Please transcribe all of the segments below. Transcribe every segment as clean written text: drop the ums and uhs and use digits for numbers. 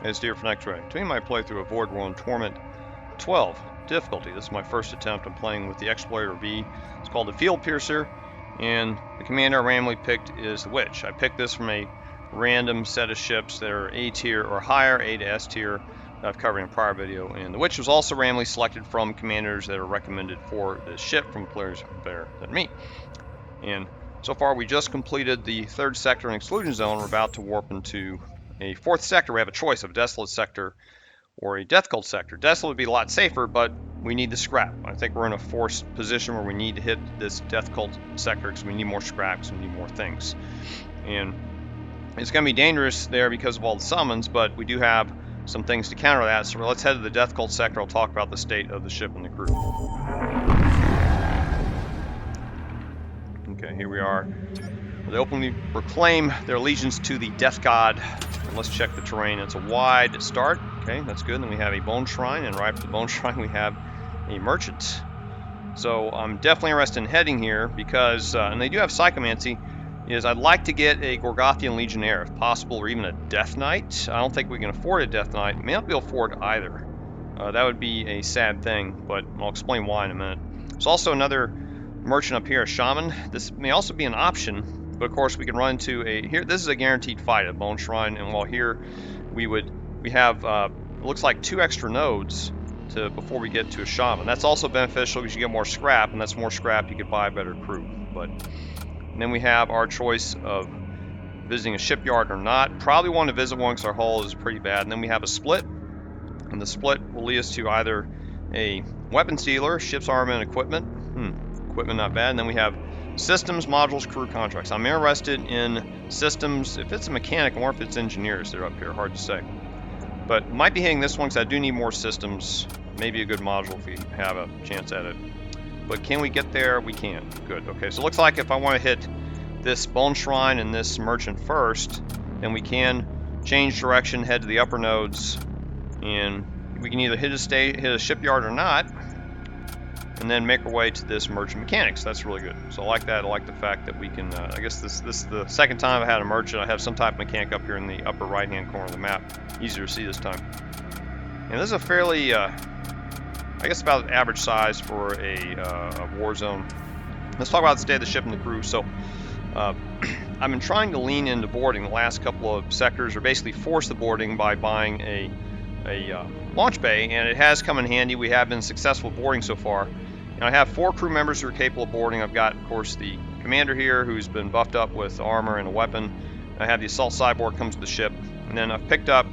It's Dear for Next Ray. Today my playthrough of Void World Torment 12 difficulty. This is my first attempt. I'm playing with the Explorator V. It's called the Fieldpiercer, and the commander I randomly picked is the Witch. I picked this from a random set of ships that are A tier or higher, A to S tier, that I've covered in a prior video. And the Witch was also randomly selected from commanders that are recommended for this ship from players better than me. And so far we just completed the 3rd sector and exclusion zone. We're about to warp into a 4th sector. We have a choice of a Desolate sector or a Death Cult sector. Desolate would be a lot safer, but we need the scrap. I think we're in a forced position where we need to hit this Death Cult sector because we need more scraps, we need more things. And it's going to be dangerous there because of all the summons, but we do have some things to counter that. So let's head to the Death Cult sector. I'll talk about the state of the ship and the crew. Okay, here we are. They openly proclaim their allegiance to the Death God. And let's check the terrain. It's a wide start. Okay, that's good. Then we have a bone shrine, and right after the bone shrine we have a merchant. So I'm definitely interested in heading here because, and they do have psychomancy, is I'd like to get a Gorgothian Legionnaire if possible, or even a Death Knight. I don't think we can afford a Death Knight. May not be able to afford either. That would be a sad thing, but I'll explain why in a minute. There's also another merchant up here, a shaman. This may also be an option. But of course we can run to a, here, this is a guaranteed fight at Bone Shrine, and while here we have, it looks like 2 extra nodes before we get to a shaman. That's also beneficial because you get more scrap, and that's more scrap you could buy a better crew. But then we have our choice of visiting a shipyard or not. Probably want to visit one because our hull is pretty bad. And then we have a split, and the split will lead us to either a weapons dealer, ship's armament and equipment. Equipment not bad. And then we have systems, modules, crew contracts. I'm interested in systems, if it's a mechanic or if it's engineers. They're up here, hard to say. But might be hitting this one because I do need more systems. Maybe a good module if we have a chance at it. But can we get there? We can. Good. Okay, so it looks like if I want to hit this bone shrine and this merchant first, then we can change direction, head to the upper nodes, and we can either hit a shipyard or not, and then make our way to this merchant mechanics. That's really good. So I like that. I like the fact that we can, I guess this is the second time I've had a merchant. I have some type of mechanic up here in the upper right hand corner of the map. Easier to see this time. And this is a fairly, I guess about average size for a war zone. Let's talk about the state of the ship and the crew. So I've been trying to lean into boarding the last couple of sectors, or basically force the boarding by buying a launch bay, and it has come in handy. We have been successful boarding so far. And I have 4 crew members who are capable of boarding. I've got, of course, the commander here who's been buffed up with armor and a weapon. I have the assault cyborg comes with the ship. And then I've picked up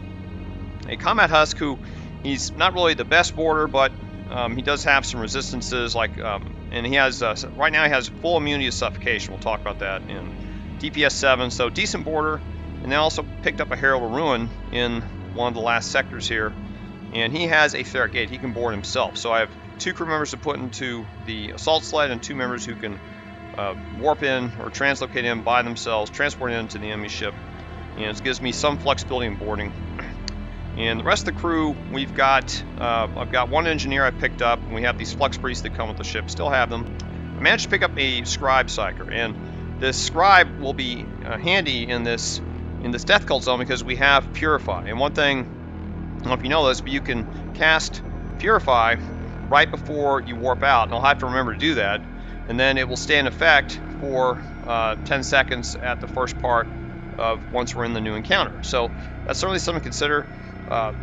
a combat husk who, he's not really the best boarder, but he does have some resistances, like, and he has, right now he has full immunity to suffocation. We'll talk about that in DPS 7, so decent boarder. And then I also picked up a Herald of Ruin in one of the last sectors here. And he has a Stargate. He can board himself. So I have 2 crew members to put into the assault sled and 2 members who can warp in or translocate in by themselves, transport into the enemy ship. And it gives me some flexibility in boarding. And the rest of the crew, we've got, I've got 1 engineer I picked up, and we have these flex priests that come with the ship, still have them. I managed to pick up a scribe psyker, and this scribe will be handy in this Death Cult zone because we have Purify. And one thing, I don't know if you know this, but you can cast Purify right before you warp out, and I'll have to remember to do that, and then it will stay in effect for 10 seconds at the first part of once we're in the new encounter. So that's certainly something to consider.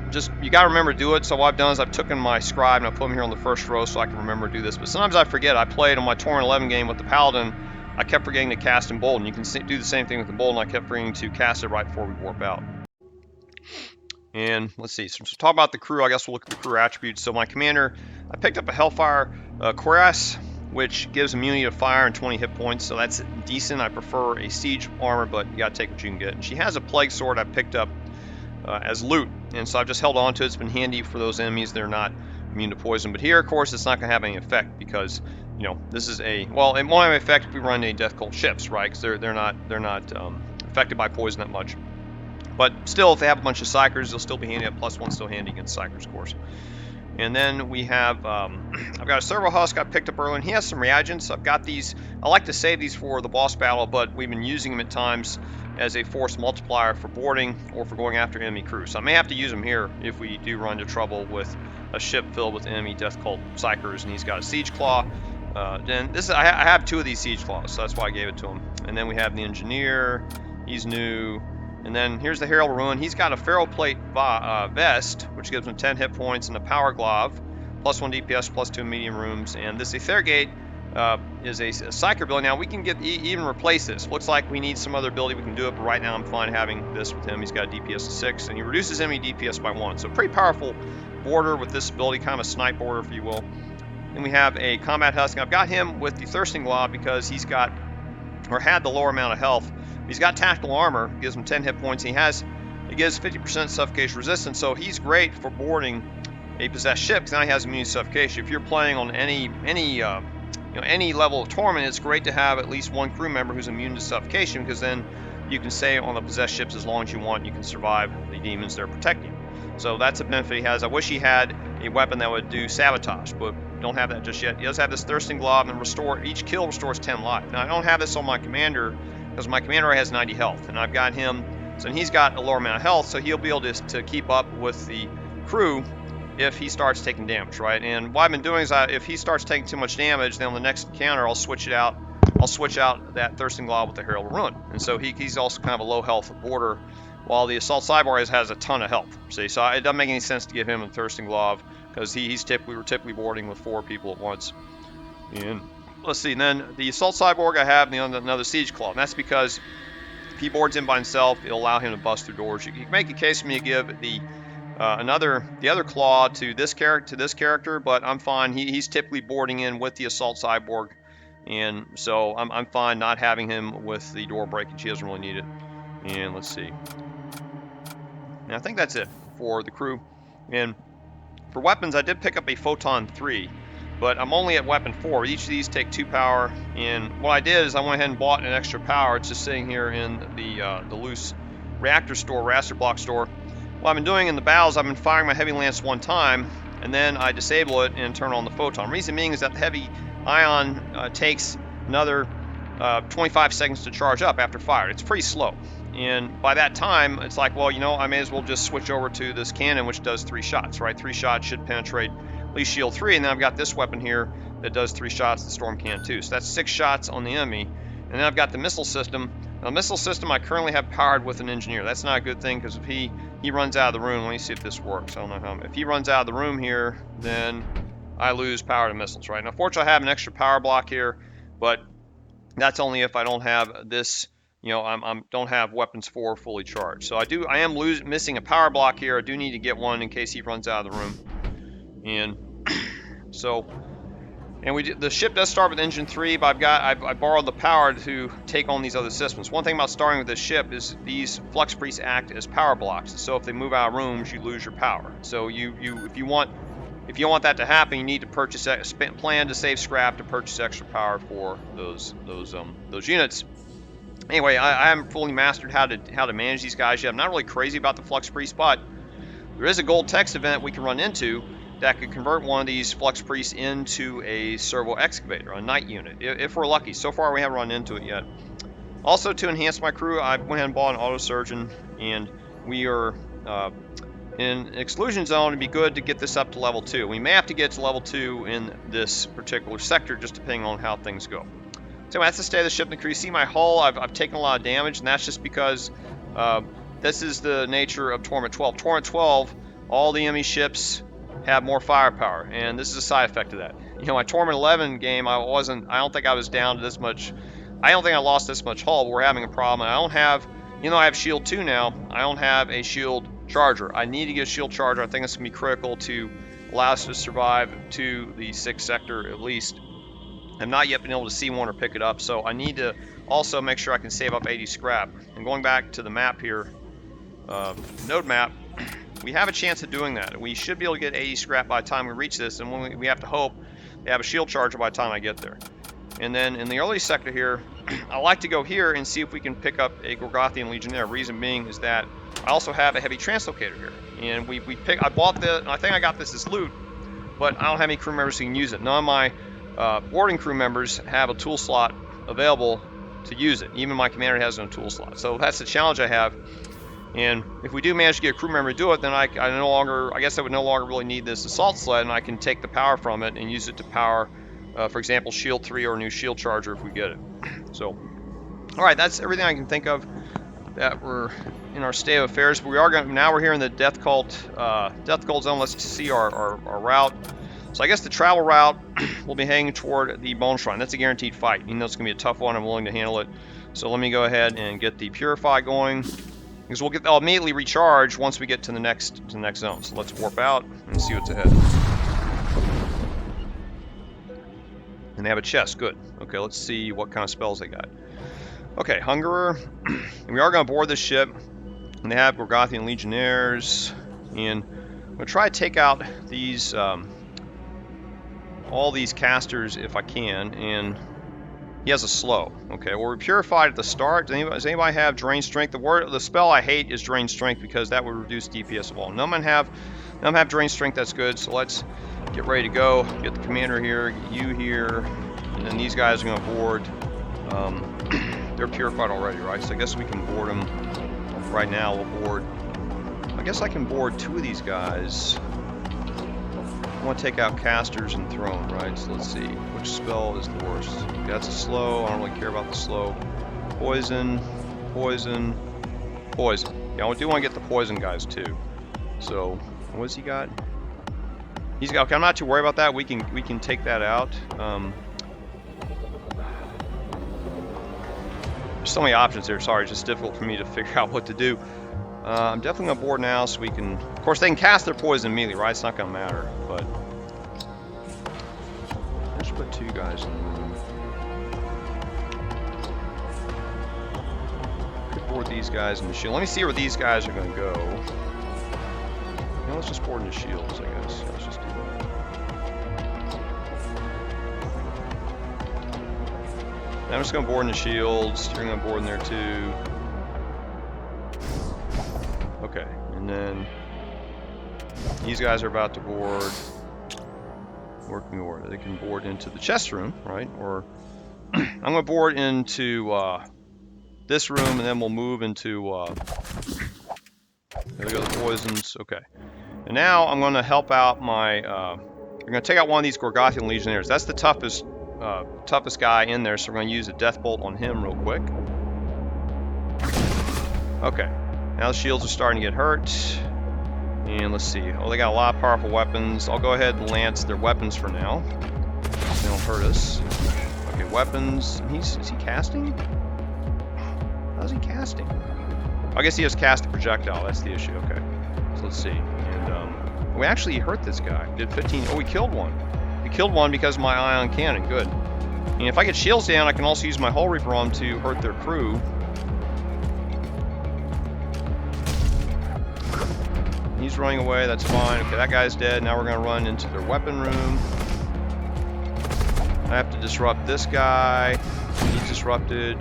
Just, you gotta remember to do it. So what I've done is I've taken my scribe and I put him here on the first row so I can remember to do this, but sometimes I forget. I played on my Torment 11 game with the Paladin. I kept forgetting to cast Embolden. You can do the same thing with Embolden. I kept forgetting to cast it right before we warp out. And let's see, so to talk about the crew, I guess we'll look at the crew attributes. So my commander, I picked up a Hellfire Cuirass, which gives immunity to fire and 20 hit points, so that's decent. I prefer a siege armor, but you gotta take what you can get. And she has a plague sword I picked up as loot, and so I've just held on to it. It's been handy for those enemies that are not immune to poison. But here, of course, it's not gonna have any effect because, you know, this is a, well, it won't have effect if we run any Death Cult ships, right? Because they're not affected by poison that much. But still, if they have a bunch of psychers, they'll still be handy. Plus 1 still handy against psychers, of course. And then we have, I've got a servo husk I picked up earlier, and he has some reagents. I've got these. I like to save these for the boss battle, but we've been using them at times as a force multiplier for boarding or for going after enemy crew. So I may have to use them here if we do run into trouble with a ship filled with enemy Death Cult Psychers, and he's got a Siege Claw. Then this I have 2 of these Siege Claws, so that's why I gave it to him. And then we have the Engineer. He's new. And then here's the Herald Ruin. He's got a Ferro Plate vest, which gives him 10 hit points, and a Power Glove, +1 DPS, +2 medium rooms. And this Aethergate is a Psyker ability. Now we can even replace this. Looks like we need some other ability. We can do it, but right now I'm fine having this with him. He's got a DPS of 6, and he reduces enemy DPS by 1. So pretty powerful border with this ability, kind of a snipe border, if you will. Then we have a Combat Husk. I've got him with the Thirsting Glob because he's got, or had, the lower amount of health. He's got tactical armor, gives him 10 hit points. He gives 50% suffocation resistance, so he's great for boarding a possessed ship because now he has immune suffocation. If you're playing on any level of Torment, it's great to have at least one crew member who's immune to suffocation, because then you can stay on the possessed ships as long as you want, and you can survive the demons that are protecting you. So that's a benefit he has. I wish he had a weapon that would do sabotage, but don't have that just yet. He does have this Thirsting Glob, and each kill restores 10 life. Now I don't have this on my commander because my commander has 90 health, and I've got him, so he's got a lower amount of health, so he'll be able to keep up with the crew if he starts taking damage, right? And what I've been doing is, if he starts taking too much damage, then on the next encounter I'll switch it out. I'll switch out that Thirsting Glob with the Herald Ruin, and so he's also kind of a low health border, while the Assault Cyborg has a ton of health. See, so it doesn't make any sense to give him a Thirsting Glob because we were typically boarding with 4 people at once. And let's see, and then the Assault Cyborg I have another Siege Claw, and that's because if he boards in by himself, it'll allow him to bust through doors. You can make a case for me to give the other claw to this character, but I'm fine. He's typically boarding in with the Assault Cyborg, and so I'm fine not having him with the door breakage. He doesn't really need it. And let's see. And I think that's it for the crew. And for weapons, I did pick up a Photon 3, but I'm only at weapon 4. Each of these take 2 power, and what I did is I went ahead and bought an extra power. It's just sitting here in the loose reactor store, raster block store. What I've been doing in the battles, I've been firing my heavy lance one time, and then I disable it and turn on the photon. Reason being is that the heavy ion takes another 25 seconds to charge up after fire. It's pretty slow. And by that time, it's like, well, I may as well just switch over to this cannon, which does 3 shots, right? 3 shots should penetrate at least shield 3, and then I've got this weapon here that does 3 shots, the Storm Can 2. So that's 6 shots on the enemy. And then I've got the missile system. Now, the missile system I currently have powered with an engineer. That's not a good thing, because if he runs out of the room, let me see if this works. I don't know how. If he runs out of the room here, then I lose power to missiles, right? Now, fortunately, I have an extra power block here, but that's only if I don't have this. I don't have weapons 4 fully charged. So I am missing a power block here. I do need to get one in case he runs out of the room. And so, the ship does start with engine 3, but I borrowed the power to take on these other systems. One thing about starting with this ship is these flux priests act as power blocks. So if they move out of rooms, you lose your power. So if you want that to happen, you need to plan to save scrap to purchase extra power for those units. Anyway, I haven't fully mastered how to manage these guys yet. I'm not really crazy about the Flux Priest, but there is a gold text event we can run into that could convert one of these Flux Priests into a servo excavator, a night unit, if we're lucky. So far, we haven't run into it yet. Also, to enhance my crew, I went ahead and bought an auto surgeon, and we are in exclusion zone. It'd be good to get this up to level 2. We may have to get to level 2 in this particular sector, just depending on how things go. So that's the state of the ship and the crew. You see my hull, I've taken a lot of damage, and that's just because this is the nature of Torment-12. Torment-12, all the enemy ships have more firepower, and this is a side effect of that. My Torment-11 game, I don't think I was down to this much. I don't think I lost this much hull, but we're having a problem. I don't have, I have shield 2 now. I don't have a shield charger. I need to get a shield charger. I think it's going to be critical to allow us to survive to the 6th sector at least. I've not yet been able to see one or pick it up, so I need to also make sure I can save up 80 scrap. And going back to the map here, node map, we have a chance of doing that. We should be able to get 80 scrap by the time we reach this, and we have to hope they have a shield charger by the time I get there. And then in the early sector here, I like to go here and see if we can pick up a Gorgothian Legionnaire. Reason being is that I also have a heavy Translocator here, and I think I got this as loot. but I don't have any crew members who can use it. None of my boarding crew members have a tool slot available to use it. Even my commander has no tool slot. So that's the challenge I have. And if we do manage to get a crew member to do it, then I guess I would no longer really need this assault sled, and I can take the power from it and use it to power, for example, Shield 3 or a new shield charger if we get it. So, all right, that's everything I can think of that we're in our state of affairs. But we are going now. We're here in the Death Cult zone. Let's see our route. So I guess the travel route will be heading toward the Bone Shrine. That's a guaranteed fight. Even though it's going to be a tough one, I'm willing to handle it. So let me go ahead and get the Purify going, because I'll immediately recharge once we get to the next zone. So let's warp out and see what's ahead. And they have a chest. Good. Okay, let's see what kind of spells they got. Okay, Hungerer. And we are going to board this ship. And they have Gorgothian Legionnaires. And I'm going to try to take out these all these casters if I can. And he has a slow. Okay, well, we're purified at the start. Does anybody have Drain Strength? The spell I hate is Drain Strength, because that would reduce DPS of all. None of them have Drain Strength. That's good. So let's get ready to go. Get the commander here. Get you here. And then these guys are going to board. They're purified already, right? So I guess we can board them right now. We'll board. I guess I can board 2 of these guys. I want to take out casters and throne, right? So let's see. Which spell is the worst? Okay, that's a slow. I don't really care about the slow. Poison, poison, poison. Yeah, I do want to get the poison guys too. So, what's he got? He's got. Okay, I'm not too worried about that. We can take that out. There's so many options here. Sorry, it's just difficult for me to figure out what to do. I'm definitely going to board now so we can... Of course, they can cast their poison immediately, right? It's not going to matter, but... Let's put 2 guys in the room. Could board these guys in the shield. Let me see where these guys are going to go. Now let's just board in the shields, I guess. Let's just do that. Now I'm just going to board in the shields. You're going to board in there too. Okay, and then these guys are about to board. Where can we board? They can board into the chest room, right? Or I'm going to board into this room, and then we'll move into. There we go, the poisons. Okay, and now I'm going to help out my. I'm going to take out one of these Gorgothian Legionnaires. That's the toughest guy in there, so we're going to use a Death Bolt on him real quick. Okay. Now the shields are starting to get hurt. And let's see. Oh, they got a lot of powerful weapons. I'll go ahead and lance their weapons for now. They don't hurt us. Okay, weapons. Is he casting? How's he casting? I guess he has cast a projectile. That's the issue. Okay. So let's see. And we actually hurt this guy. We did 15. Oh, we killed one. We killed one because of my ion cannon. Good. And if I get shields down, I can also use my Hull Reaper on to hurt their crew. He's running away, that's fine. Okay, that guy's dead. Now we're going to run into their weapon room. I have to disrupt this guy. He's disrupted.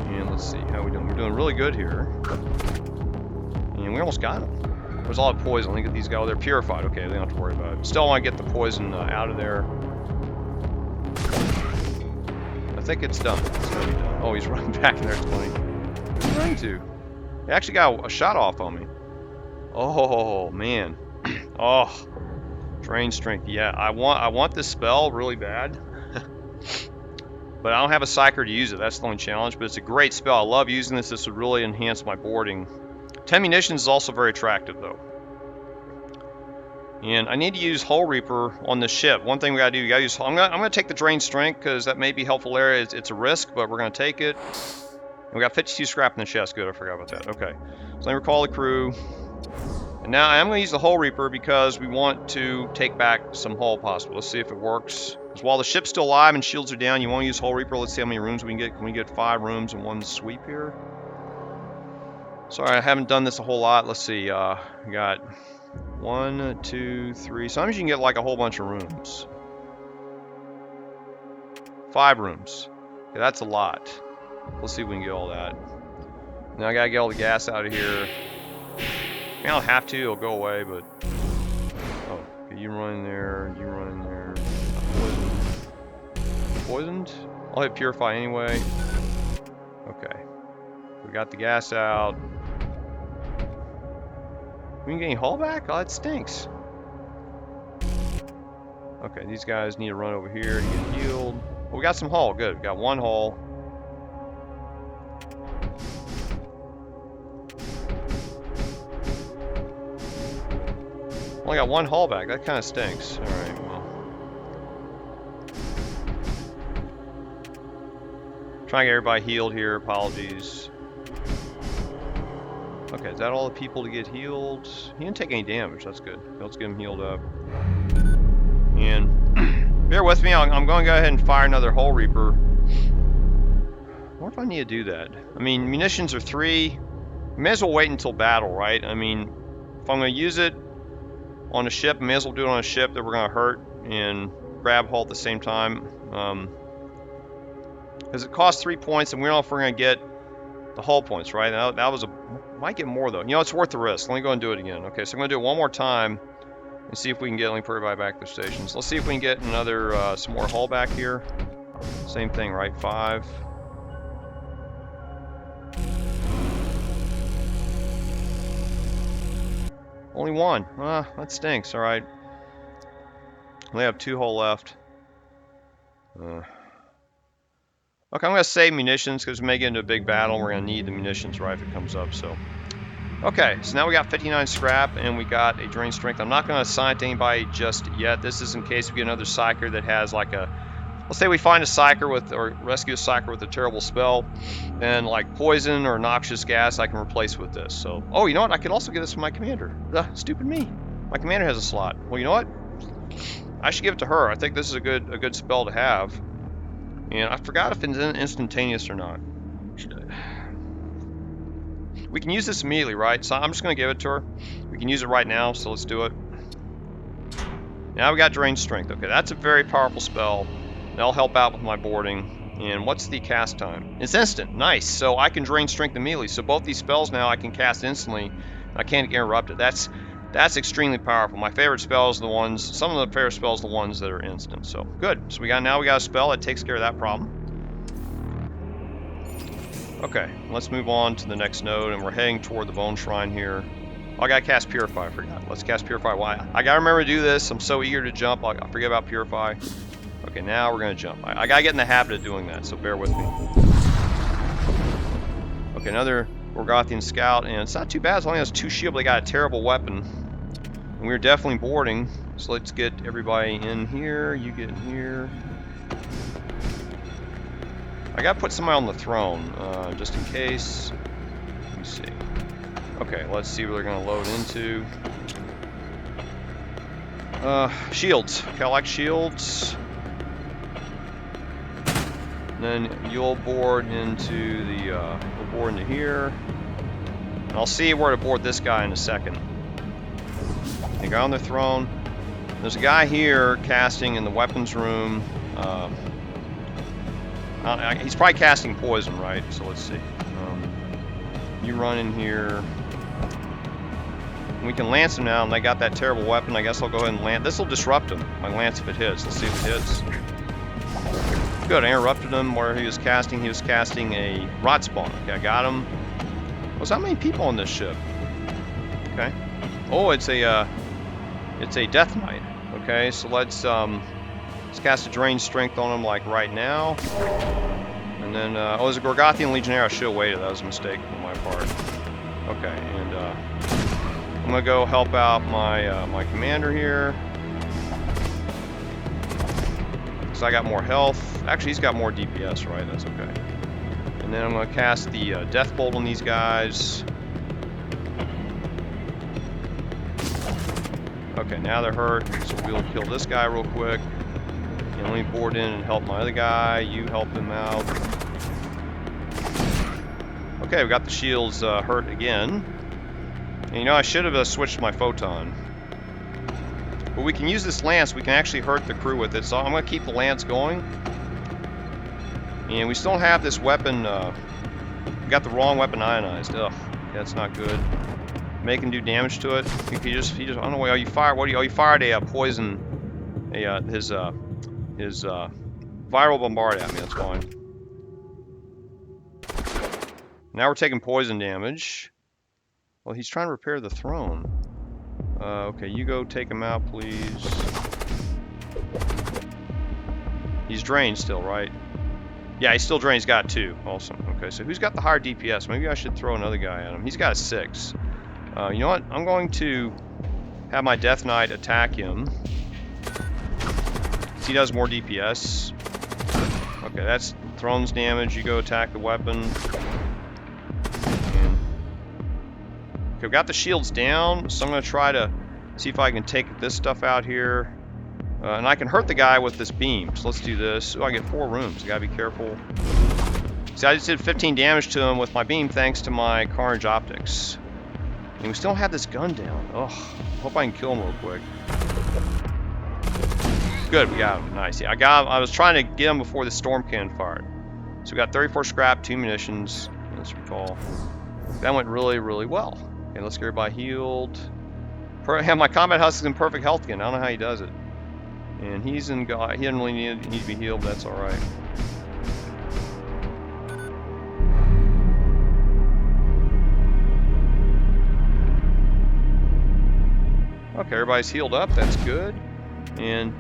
And let's see, how are we doing? We're doing really good here. And we almost got him. There's a lot of poison. Look at these guys. Oh, they're purified. Okay, they don't have to worry about it. Still want to get the poison out of there. I think it's done. It's going to be done. Oh, he's running back in there, 20. Where's he running to? He actually got a shot off on me. Oh, man. Oh. Drain Strength. Yeah, I want this spell really bad. But I don't have a Psyker to use it. That's the only challenge. But it's a great spell. I love using this. This would really enhance my boarding. 10 munitions is also very attractive, though. And I need to use Hull Reaper on the ship. One thing we gotta do, you gotta use. I'm gonna take the Drain Strength because that may be helpful area. It's a risk, but we're gonna take it. We got 52 scrap in the chest. Good, I forgot about that. Okay. So let me recall the crew. And now I am going to use the Hull Reaper because we want to take back some hull possible. Let's see if it works. Because while the ship's still alive and shields are down, you want to use Hull Reaper. Let's see how many rooms we can get. Can we get 5 rooms in one sweep here? Sorry, I haven't done this a whole lot. Let's see. We got 1, 2, 3. Sometimes you can get like a whole bunch of rooms. 5 rooms. Okay, that's a lot. Let's see if we can get all that. Now I gotta get all the gas out of here. I don't have to, it'll go away, but Okay, you run in there, you run in there. Poisoned? I'll hit Purify anyway. Okay. We got the gas out. We can get any hull back? Oh, that stinks. Okay, these guys need to run over here to get healed. Well, we got some hull. Good. We got one hull. Only got one hull back. That kind of stinks. Alright, well. Trying to get everybody healed here. Apologies. Okay, is that all the people to get healed? He didn't take any damage. That's good. Let's get him healed up. And bear with me. I'm going to go ahead and fire another Hull Reaper. I wonder if I need to do that. I mean, munitions are 3. May as well wait until battle, right? I mean, if I'm going to use it on a ship, may as well do it on a ship that we're going to hurt and grab hull at the same time. Because it costs 3 points, and we don't know if we're going to get the hull points, right? That was a... Might get more, though. You know, it's worth the risk. Let me go and do it again. Okay, so I'm going to do it one more time and see if we can get... Let me put everybody back to their stations. Let's see if we can get another... some more hull back here. Same thing, right? 5. Only 1. That stinks. All right. We have 2 hull left. Okay, I'm going to save munitions because we may get into a big battle. We're going to need the munitions, right, if it comes up. So, okay, so now we got 59 scrap and we got a drain strength. I'm not going to assign it to anybody just yet. This is in case we get another psyker that has like a... Let's say we find a psyker with, or rescue a psyker with a terrible spell, then like poison or noxious gas I can replace with this. So, oh, you know what? I could also get this from my commander. Stupid me. My commander has a slot. Well, you know what? I should give it to her. I think this is a good spell to have. And I forgot if it's instantaneous or not. We can use this immediately, right? So I'm just going to give it to her. We can use it right now, so let's do it. Now we got Drain Strength. Okay, that's a very powerful spell. That'll help out with my boarding. And what's the cast time? It's instant. Nice. So I can Drain Strength immediately. So both these spells now I can cast instantly. I can't get interrupted. That's extremely powerful. My favorite spells are the ones, some of the favorite spells are the ones that are instant. So good. So now we got a spell that takes care of that problem. Okay, let's move on to the next node, and we're heading toward the Bone Shrine here. Oh, I gotta cast Purify. I forgot. Let's cast Purify. Why? I gotta remember to do this. I'm so eager to jump. I forget about Purify. Okay, now we're gonna jump. I gotta get in the habit of doing that. So bear with me. Okay, another Gorgothian scout, and it's not too bad. As long as it has 2 shield, they got a terrible weapon. And we're definitely boarding, so let's get everybody in here. You get in here. I gotta put somebody on the throne, just in case. Let me see. Okay, let's see what they're gonna load into. Shields. Okay, I like shields. And then you'll board into the, we'll board into here. And I'll see where to board this guy in a second. They got on their throne. There's a guy here casting in the weapons room. He's probably casting poison, right? So let's see. You run in here. We can lance him now, and they got that terrible weapon. I guess I'll go ahead and lance. This will disrupt him. My lance if it hits. Let's see if it hits. Good. I interrupted him where he was casting. He was casting a rot spawn. Okay, I got him. What's how many people on this ship? Okay. Oh, it's a Death Knight. Okay, so let's cast a Drain Strength on him like right now. And then oh, there's a Gorgothian Legionnaire. I should have waited. That was a mistake on my part. Okay, and I'm gonna go help out my my commander here. Cause I got more health. Actually, he's got more DPS, right? That's okay. And then I'm gonna cast the Death Bolt on these guys. Okay, now they're hurt, so we'll kill this guy real quick. And let me board in and help my other guy. You help him out. Okay, we got the shields hurt again. And you know, I should have switched my photon. But we can use this lance. We can actually hurt the crew with it. So I'm going to keep the lance going. And we still have this weapon. We got the wrong weapon ionized. Ugh, that's not good. make him do damage to it. He just I don't know. You fired a poison, his viral bombard at me. That's fine. Now we're taking poison damage. Well, he's trying to repair the throne. Okay, you go take him out, please. He's drained still, right? Yeah, he's still drained. He's got 2. Awesome. Okay, so who's got the higher DPS? Maybe I should throw another guy at him. He's got a 6. You know what? I'm going to have my Death Knight attack him. He does more DPS. Okay, that's throne's damage. You go attack the weapon. Okay, we've got the shields down, so I'm going to try to see if I can take this stuff out here. And I can hurt the guy with this beam, so let's do this. Oh, I get 4 rooms. I gotta be careful. See, I just did 15 damage to him with my beam thanks to my Carnage Optics. And we still have this gun down. Ugh, hope I can kill him real quick. Good, we got him. Nice. Yeah, I was trying to get him before the storm cannon fired. So we got 34 scrap, 2 munitions. Let's recall. That went really, really well. Okay, let's get everybody healed. My combat husk is in perfect health again. I don't know how he does it. And he's in. He doesn't really need to be healed. But that's all right. Okay, everybody's healed up. That's good. And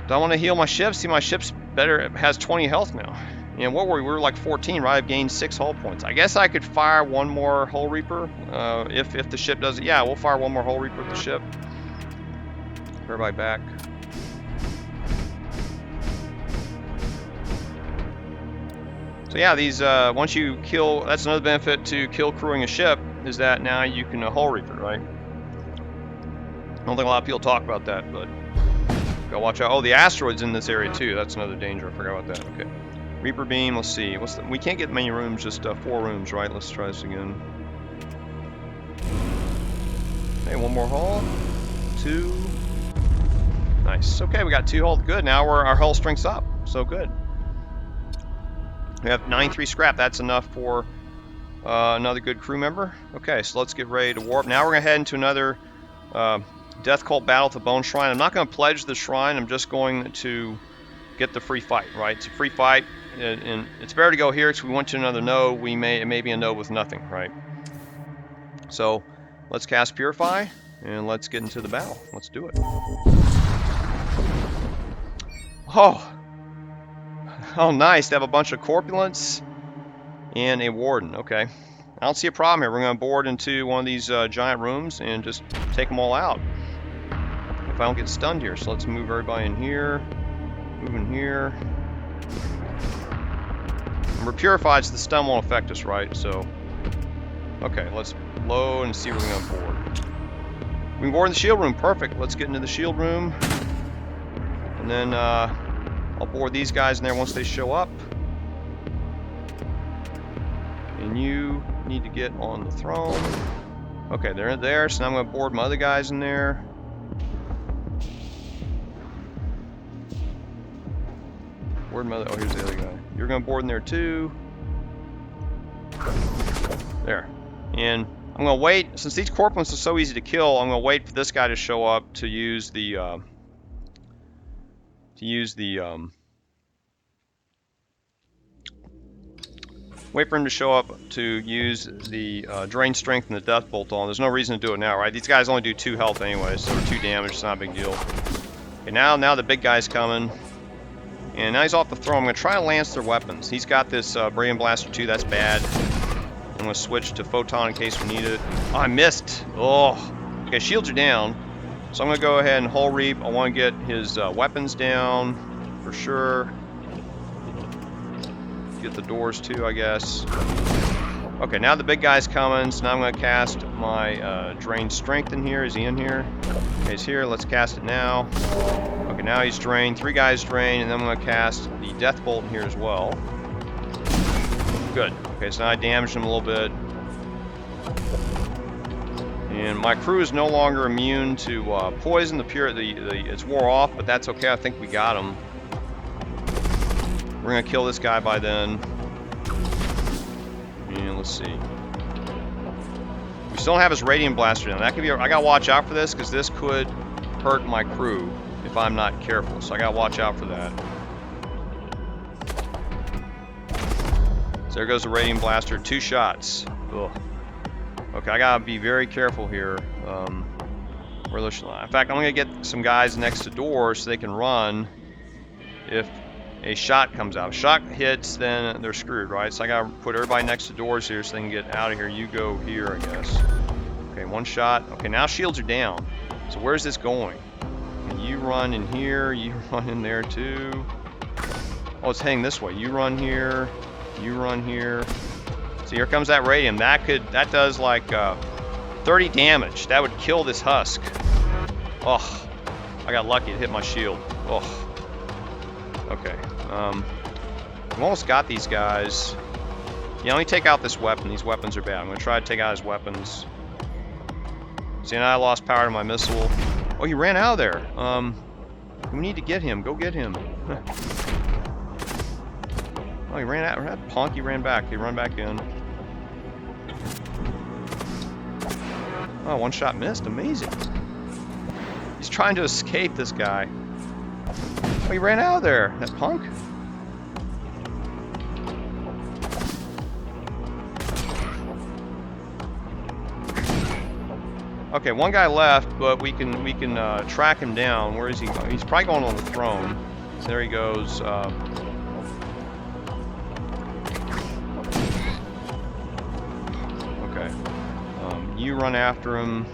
do I want to heal my ship? See, my ship's better. It has 20 health now. And what were we? We were like 14, right? I've gained 6 hull points. I guess I could fire 1 more Hull Reaper if the ship does it. Yeah, we'll fire 1 more Hull Reaper with the ship. Everybody back. So yeah, these once you kill, that's another benefit to kill crewing a ship is that now you can Hull Reaper, right? I don't think a lot of people talk about that, but gotta watch out. Oh, the asteroid's in this area too. That's another danger. I forgot about that. Okay. Reaper beam, let's see. We can't get many rooms, just 4 rooms, right? Let's try this again. Okay, 1 more hull. 2. Nice. Okay, we got 2 hull. Good. Now our hull strength's up. So good. We have 93 scrap. That's enough for another good crew member. Okay, so let's get ready to warp. Now we're going to head into another Death Cult battle at the Bone Shrine. I'm not going to pledge the shrine. I'm just going to get the free fight, right? It's a free fight. And it's better to go here because we went to another node. It may be a node with nothing, right? So let's cast Purify and let's get into the battle. Let's do it. Oh, nice. They have a bunch of corpulents and a warden. Okay, I don't see a problem here. We're going to board into one of these giant rooms and just take them all out. If I don't get stunned here, so let's move everybody in here. Move in here. We're purified, so the stun won't affect us, right? So, okay, let's load and see where we're going to board. We can board in the shield room. Perfect. Let's get into the shield room. And then I'll board these guys in there once they show up. And you need to get on the throne. Okay, they're in there, so now I'm going to board my other guys in there. Board my other, oh, here's the other guy. You're going to board in there too. There. And I'm going to wait, since these corpulents are so easy to kill, I'm going to wait for this guy to show up to use the wait for him to show up to use the drain strength and the death bolt on. There's no reason to do it now, right? These guys only do 2 health anyway, so 2 damage, it's not a big deal. Okay, now the big guy's coming. And now he's off the throne. I'm going to try to lance their weapons. He's got this Brilliant Blaster 2, that's bad. I'm going to switch to Photon in case we need it. Oh, I missed. Oh. Okay, shields are down. So I'm going to go ahead and Hull Reap. I want to get his weapons down for sure. Get the doors too, I guess. Okay, now the big guy's coming, so now I'm going to cast my Drain Strength in here. Is he in here? Okay, he's here. Let's cast it now. Okay, now he's drained. 3 guys drained, and then I'm going to cast the Death Bolt in here as well. Good. Okay, so now I damaged him a little bit. And my crew is no longer immune to poison. It's wore off, but that's okay. I think we got him. We're going to kill this guy by then. And let's see. Still don't have his radiant blaster down. That could be. I gotta watch out for this because this could hurt my crew if I'm not careful. So I gotta watch out for that. So there goes the radiant blaster. 2 shots. Ugh. Okay, I gotta be very careful here. In fact, I'm gonna get some guys next to doors so they can run if a shot comes out. If shot hits, then they're screwed, right? So I gotta put everybody next to doors here so they can get out of here. You go here, I guess. Okay, 1 shot. Okay, now shields are down. So where's this going? And you run in here. You run in there too. Oh, it's heading this way. You run here. You run here. So here comes that radium. That does like 30 damage. That would kill this husk. Oh, I got lucky. It hit my shield. Oh. Okay. I've almost got these guys. Yeah, let me take out this weapon. These weapons are bad. I'm going to try to take out his weapons. See, now I lost power to my missile. Oh, he ran out of there. We need to get him. Go get him. Oh, he ran out. That punk, he ran back. He run back in. Oh, 1 shot missed. Amazing. He's trying to escape, this guy. Oh, he ran out of there. That punk. Okay, 1 guy left, but we can track him down. Where is he going? He's probably going on the throne. So there he goes. Okay. You run after him.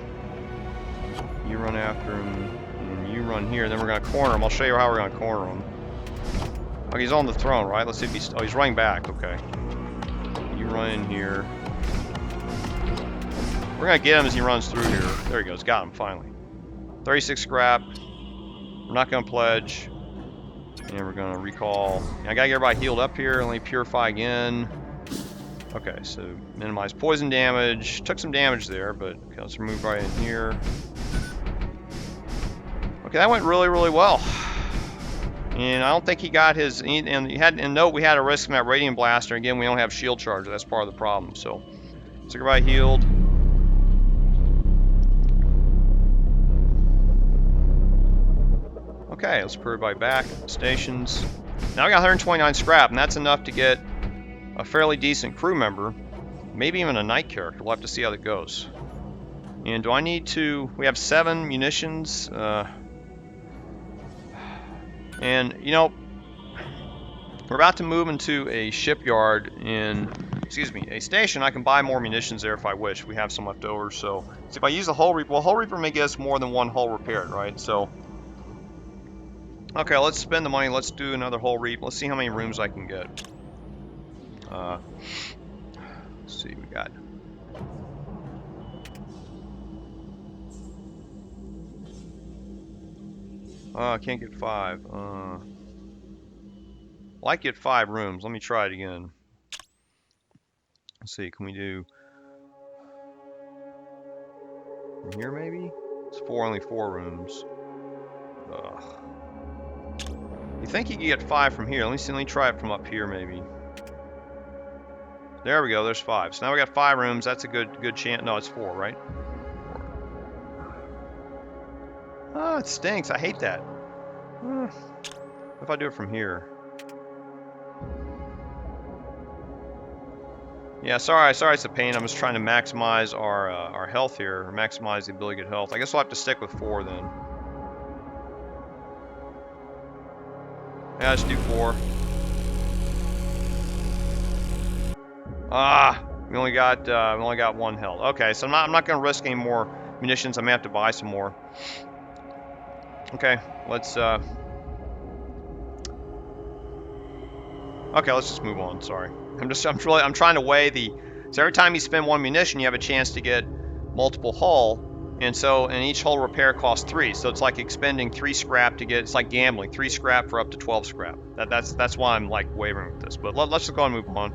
You run after him. And you run here. Then we're going to corner him. I'll show you how we're going to corner him. Okay, he's on the throne, right? Let's see if he's... Oh, he's running back. Okay. You run in here. We're going to get him as he runs through here. There he goes. Got him, finally. 36 scrap. We're not going to pledge. And we're going to recall. I got to get everybody healed up here. Let me purify again. Okay, so minimize poison damage. Took some damage there, but okay, let's remove right in here. Okay, that went really, really well. And I don't think he got his... And note, we had a risk from that radiant blaster. Again, we don't have shield charge. That's part of the problem. So everybody healed. Okay, let's put everybody back. Stations. Now we got 129 scrap, and that's enough to get a fairly decent crew member. Maybe even a knight character. We'll have to see how that goes. And do I need to... We have 7 munitions. And, you know, we're about to move into a shipyard in... Excuse me, a station. I can buy more munitions there if I wish. We have some left over, so... See, if I use the Hull Reaper... Well, Hull Reaper may get us more than 1 hull repaired, right? So... Okay, let's spend the money. Let's do another Hull Reaper. Let's see how many rooms I can get. Let's see, we got... I can't get 5. Well, I get 5 rooms. Let me try it again. Let's see, can we do... From here, maybe? It's only 4 rooms. Ugh. You think you could get 5 from here? Let me try it from up here, maybe. There we go, there's 5. So now we got 5 rooms. That's a good chance. No, it's 4, right? 4. Oh, it stinks. I hate that. What if I do it from here? Yeah, sorry it's a pain. I'm just trying to maximize our health here, or maximize the ability to get health. I guess we'll have to stick with 4 then. Yeah, let's do 4. We only got 1 health. Okay, so I'm not going to risk any more munitions. I may have to buy some more. Okay, let's just move on. Sorry, I'm trying to weigh the. So every time you spend 1 munition, you have a chance to get multiple hull. And each hull repair costs 3, so it's like expending 3 scrap to get. It's like gambling, 3 scrap for up to 12 scrap. That's why I'm like wavering with this. But let's just go and move on.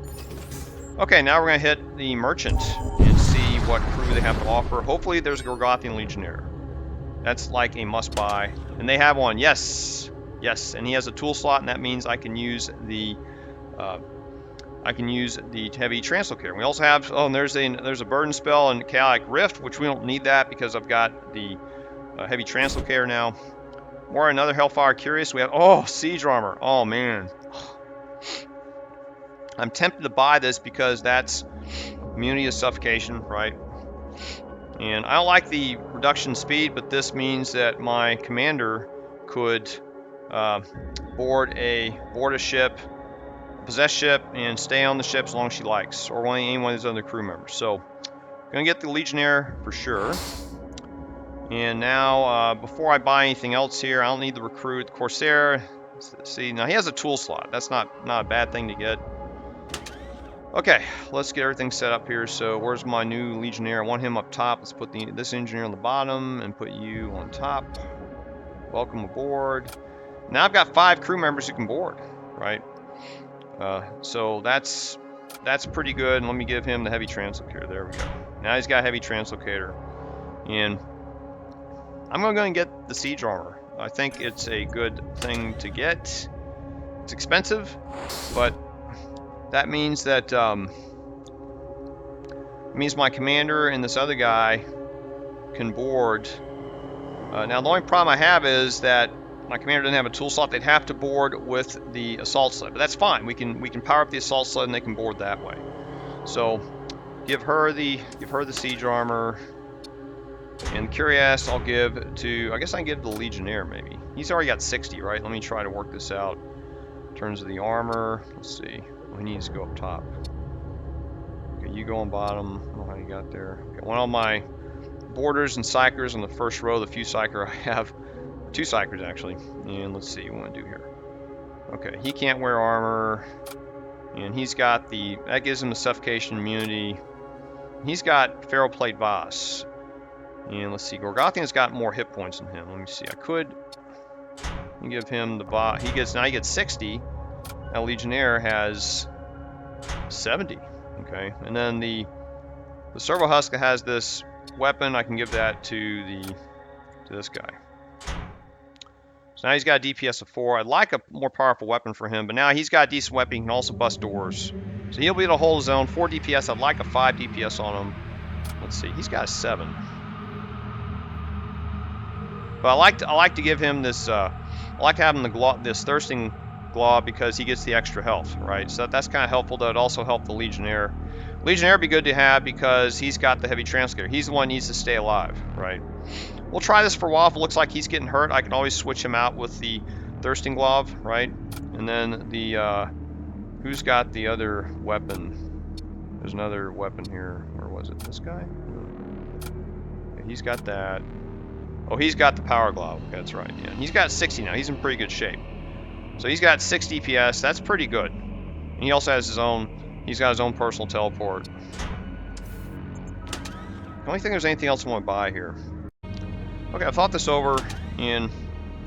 Okay, now we're gonna hit the merchant and see what crew they have to offer. Hopefully, there's a Gorgothian Legionnaire. That's like a must-buy, and they have one. Yes, and he has a tool slot, and that means I can use the I can use the heavy Translocator. We also have, oh, and there's a burden spell and Chaotic Rift, which we don't need that because I've got the heavy Translocator now. More another Hellfire Curious. We have, oh, Siege Armor. Oh, man. I'm tempted to buy this because that's immunity to suffocation, right? And I don't like the reduction speed, but this means that my commander could board a ship, possess ship, and stay on the ship as long as she likes, or any one of these other crew members. So, gonna get the Legionnaire for sure. And now, before I buy anything else here, I don't need the Recruit. The Corsair, see, now he has a tool slot. That's not a bad thing to get. Okay, let's get everything set up here. So where's my new Legionnaire? I want him up top. Let's put this engineer on the bottom and put you on top. Welcome aboard. Now I've got 5 crew members who can board, right? So that's pretty good. And let me give him the heavy Translocator. There we go. Now he's got heavy Translocator. And I'm going to go and get the Siege Armor. I think it's a good thing to get. It's expensive, but that means that means my commander and this other guy can board. Now the only problem I have is that my commander doesn't have a tool slot. They'd have to board with the assault sled, but that's fine. We can power up the assault sled and they can board that way. So give her the Siege Armor. And Curious I'll give to, I guess I can give the Legionnaire maybe. He's already got 60, right? Let me try to work this out. In terms of the armor, let's see. He needs to go up top. Okay, you go on bottom. I don't know how you got there. Okay, one of my boarders and psychers on the first row. The few psyker I have, 2 psychers actually. And let's see what we want to do here. Okay, he can't wear armor. And he's got that gives him the suffocation immunity. He's got Feral Plate Boss. And let's see, Gorgothian's got more hit points than him. Let me see, I could give him the boss. He gets 60. Now Legionnaire has 70. Okay, and then the Servo Husk has this weapon. I can give that to this guy. So now he's got a DPS of 4. I'd like a more powerful weapon for him, but now he's got a decent weapon. He can also bust doors. So he'll be able to hold his own. 4 DPS. I'd like a 5 DPS on him. Let's see, he's got a 7. But I like to give him this. I like having this thirsting glob because he gets the extra health, right? So that's kind of helpful. That would also help the Legionnaire. Legionnaire would be good to have because he's got the heavy Translocator. He's the one who needs to stay alive, right? We'll try this for a while. If it looks like he's getting hurt, I can always switch him out with the thirsting glob, right? And then the who's got the other weapon? There's another weapon here. Where was it? This guy? Okay, he's got that. Oh, he's got the power glove. That's right. Yeah, he's got 60 now. He's in pretty good shape. So he's got 6 DPS. That's pretty good. And he also has his own. He's got his own personal teleport. I don't think there's anything else I want to buy here. Okay, I've thought this over, and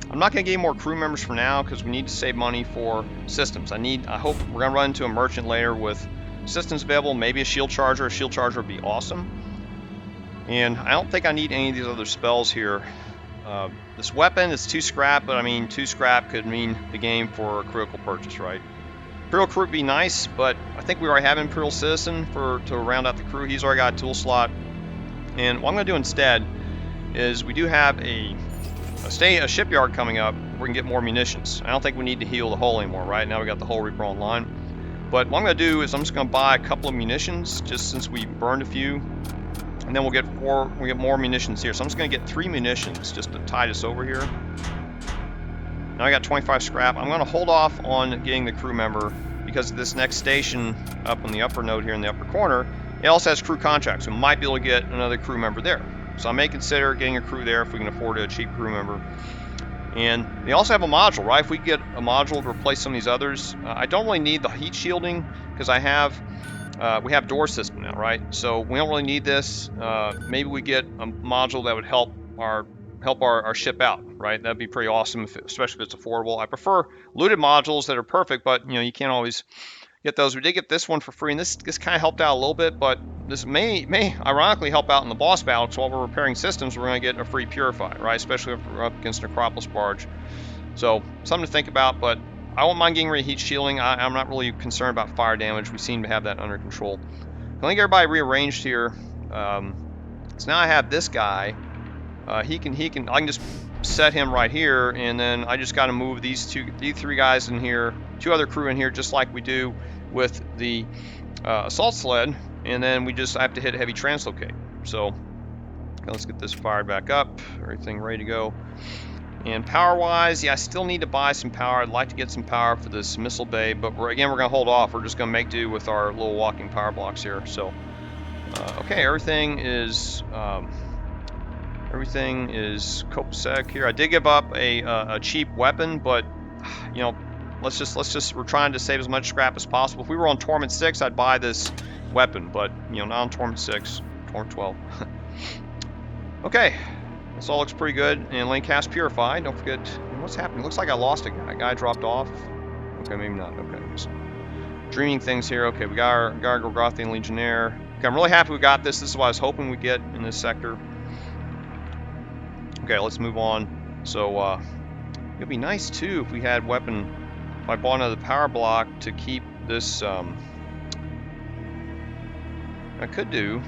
I'm not going to get any more crew members for now because we need to save money for systems. I hope we're going to run into a merchant later with systems available. Maybe a shield charger. A shield charger would be awesome. And I don't think I need any of these other spells here. This weapon is 2 scrap, but I mean 2 scrap could mean the game for a critical purchase, right? Imperial Recruit would be nice, but I think we already have Imperial Citizen to round out the crew. He's already got a tool slot. And what I'm going to do instead is we do have a shipyard coming up where we can get more munitions. I don't think we need to heal the hull anymore, right? Now we got the Hull Reaper online. But what I'm going to do is I'm just going to buy a couple of munitions just since we burned a few. And then we'll get more munitions here. So I'm just going to get 3 munitions just to tide us over here. Now I got 25 scrap. I'm going to hold off on getting the crew member because this next station up on the upper node here in the upper corner, it also has crew contracts. We might be able to get another crew member there. So I may consider getting a crew there if we can afford a cheap crew member. And they also have a module, right? If we get a module to replace some of these others, I don't really need the heat shielding because we have door system now, right? So we don't really need this. Maybe we get a module that would help our ship out, right? That'd be pretty awesome, especially if it's affordable. I prefer looted modules that are perfect, but you can't always get those. We did get this one for free, and this kind of helped out a little bit, but this may ironically help out in the boss battle. So while we're repairing systems, we're going to get a free Purify, right? Especially if we're up against Necropolis Barge. So something to think about, but I won't mind getting rid of heat shielding. I'm not really concerned about fire damage. We seem to have that under control. I think everybody rearranged here. So now I have this guy. I can just set him right here, and then I just got to move these three guys in here, 2 other crew in here, just like we do with the assault sled, and then I have to hit heavy translocate. So okay, let's get this fired back up. Everything ready to go. And power-wise, yeah, I still need to buy some power. I'd like to get some power for this missile bay, but we're going to hold off. We're just going to make do with our little walking power blocks here. So, okay, everything is copacetic here. I did give up a cheap weapon, but you know, we're trying to save as much scrap as possible. If we were on Torment 6, I'd buy this weapon, but you know, not on Torment 6, Torment 12. Okay. This all looks pretty good. And lane cast purified. Don't forget, what's happening? Looks like I lost a guy. A guy dropped off. Okay, maybe not. Okay. Just dreaming things here. Okay, we got our Gorgothian Legionnaire. Okay, I'm really happy we got this. This is what I was hoping we'd get in this sector. Okay, let's move on. So, it'd be nice too if we had weapon. If I bought another power block to keep this. I could do.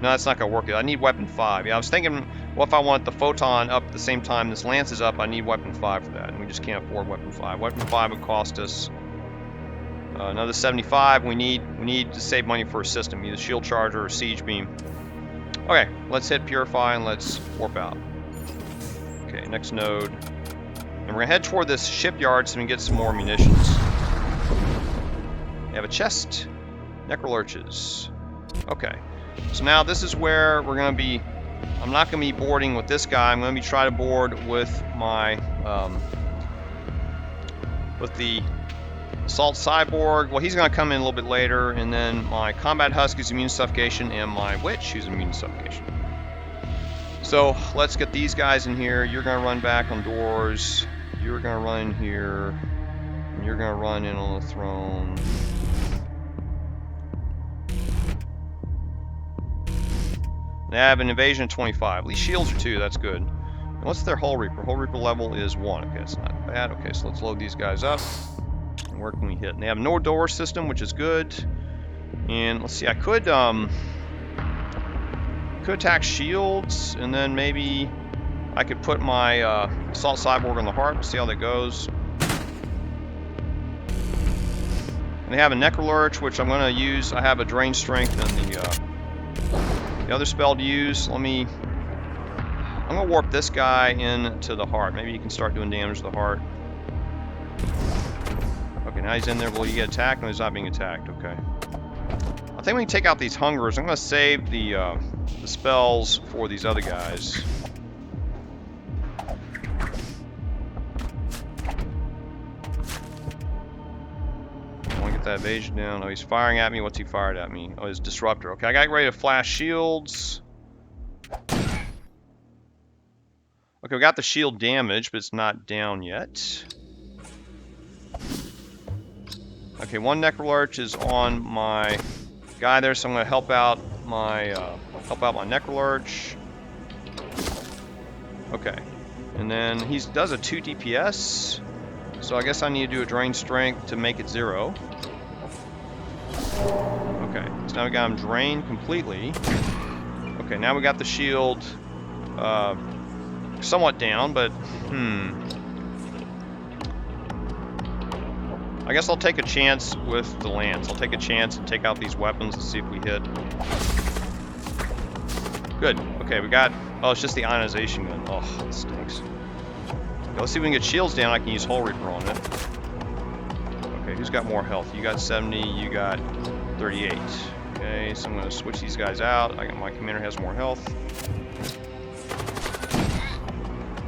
No, that's not going to work. I need weapon 5. Yeah, I was thinking, well, if I want the photon up at the same time this lance is up, I need weapon 5 for that. And we just can't afford weapon 5. Weapon 5 would cost us another 75. We need to save money for a system, either shield charger or siege beam. Okay, let's hit purify and let's warp out. Okay, next node. And we're going to head toward this shipyard so we can get some more munitions. We have a chest. Necrolurches. Okay. So now this is where we're going to be. I'm not going to be boarding with this guy. I'm going to be trying to board with my with the assault cyborg. Well, he's going to come in a little bit later, and then my combat husk is immune to suffocation, and my witch who's immune to suffocation. So let's get these guys in here. You're going to run back on doors. You're going to run in here, and you're going to run in on the throne. They have an evasion of 25. At least shields are 2. That's good. And what's their Hull Reaper? Hull Reaper level is 1. Okay, that's not bad. Okay, so let's load these guys up. And where can we hit? And they have no door system, which is good. And let's see. I could attack shields, and then maybe I could put my assault cyborg on the heart. We'll see how that goes. And they have a Necrolurch, which I'm going to use. I have a drain strength and the other spell to use. I'm going to warp this guy into the heart. Maybe he can start doing damage to the heart. Okay, now he's in there. Will he get attacked? No, he's not being attacked. Okay. I think we can take out these hungers. I'm going to save the spells for these other guys. That evasion down. Oh, he's firing at me. What's he fired at me? Oh, his disruptor. Okay, I got ready to flash shields. Okay, we got the shield damage, but it's not down yet. Okay, 1 Necrolurch is on my guy there, so I'm going to help out my Necrolurch. Okay, and then he does a 2 DPS, so I guess I need to do a drain strength to make it 0. Okay, so now we got him drained completely. Okay, now we got the shield somewhat down, but I guess I'll take a chance with the lance. I'll take a chance and take out these weapons and see if we hit. Good. Okay, we got. Oh, it's just the ionization gun. Oh, that stinks. Okay, let's see if we can get shields down. I can use Hull Reaper on it. Okay, who's got more health? You got 70, you got 38. Okay, so I'm going to switch these guys out. My commander has more health.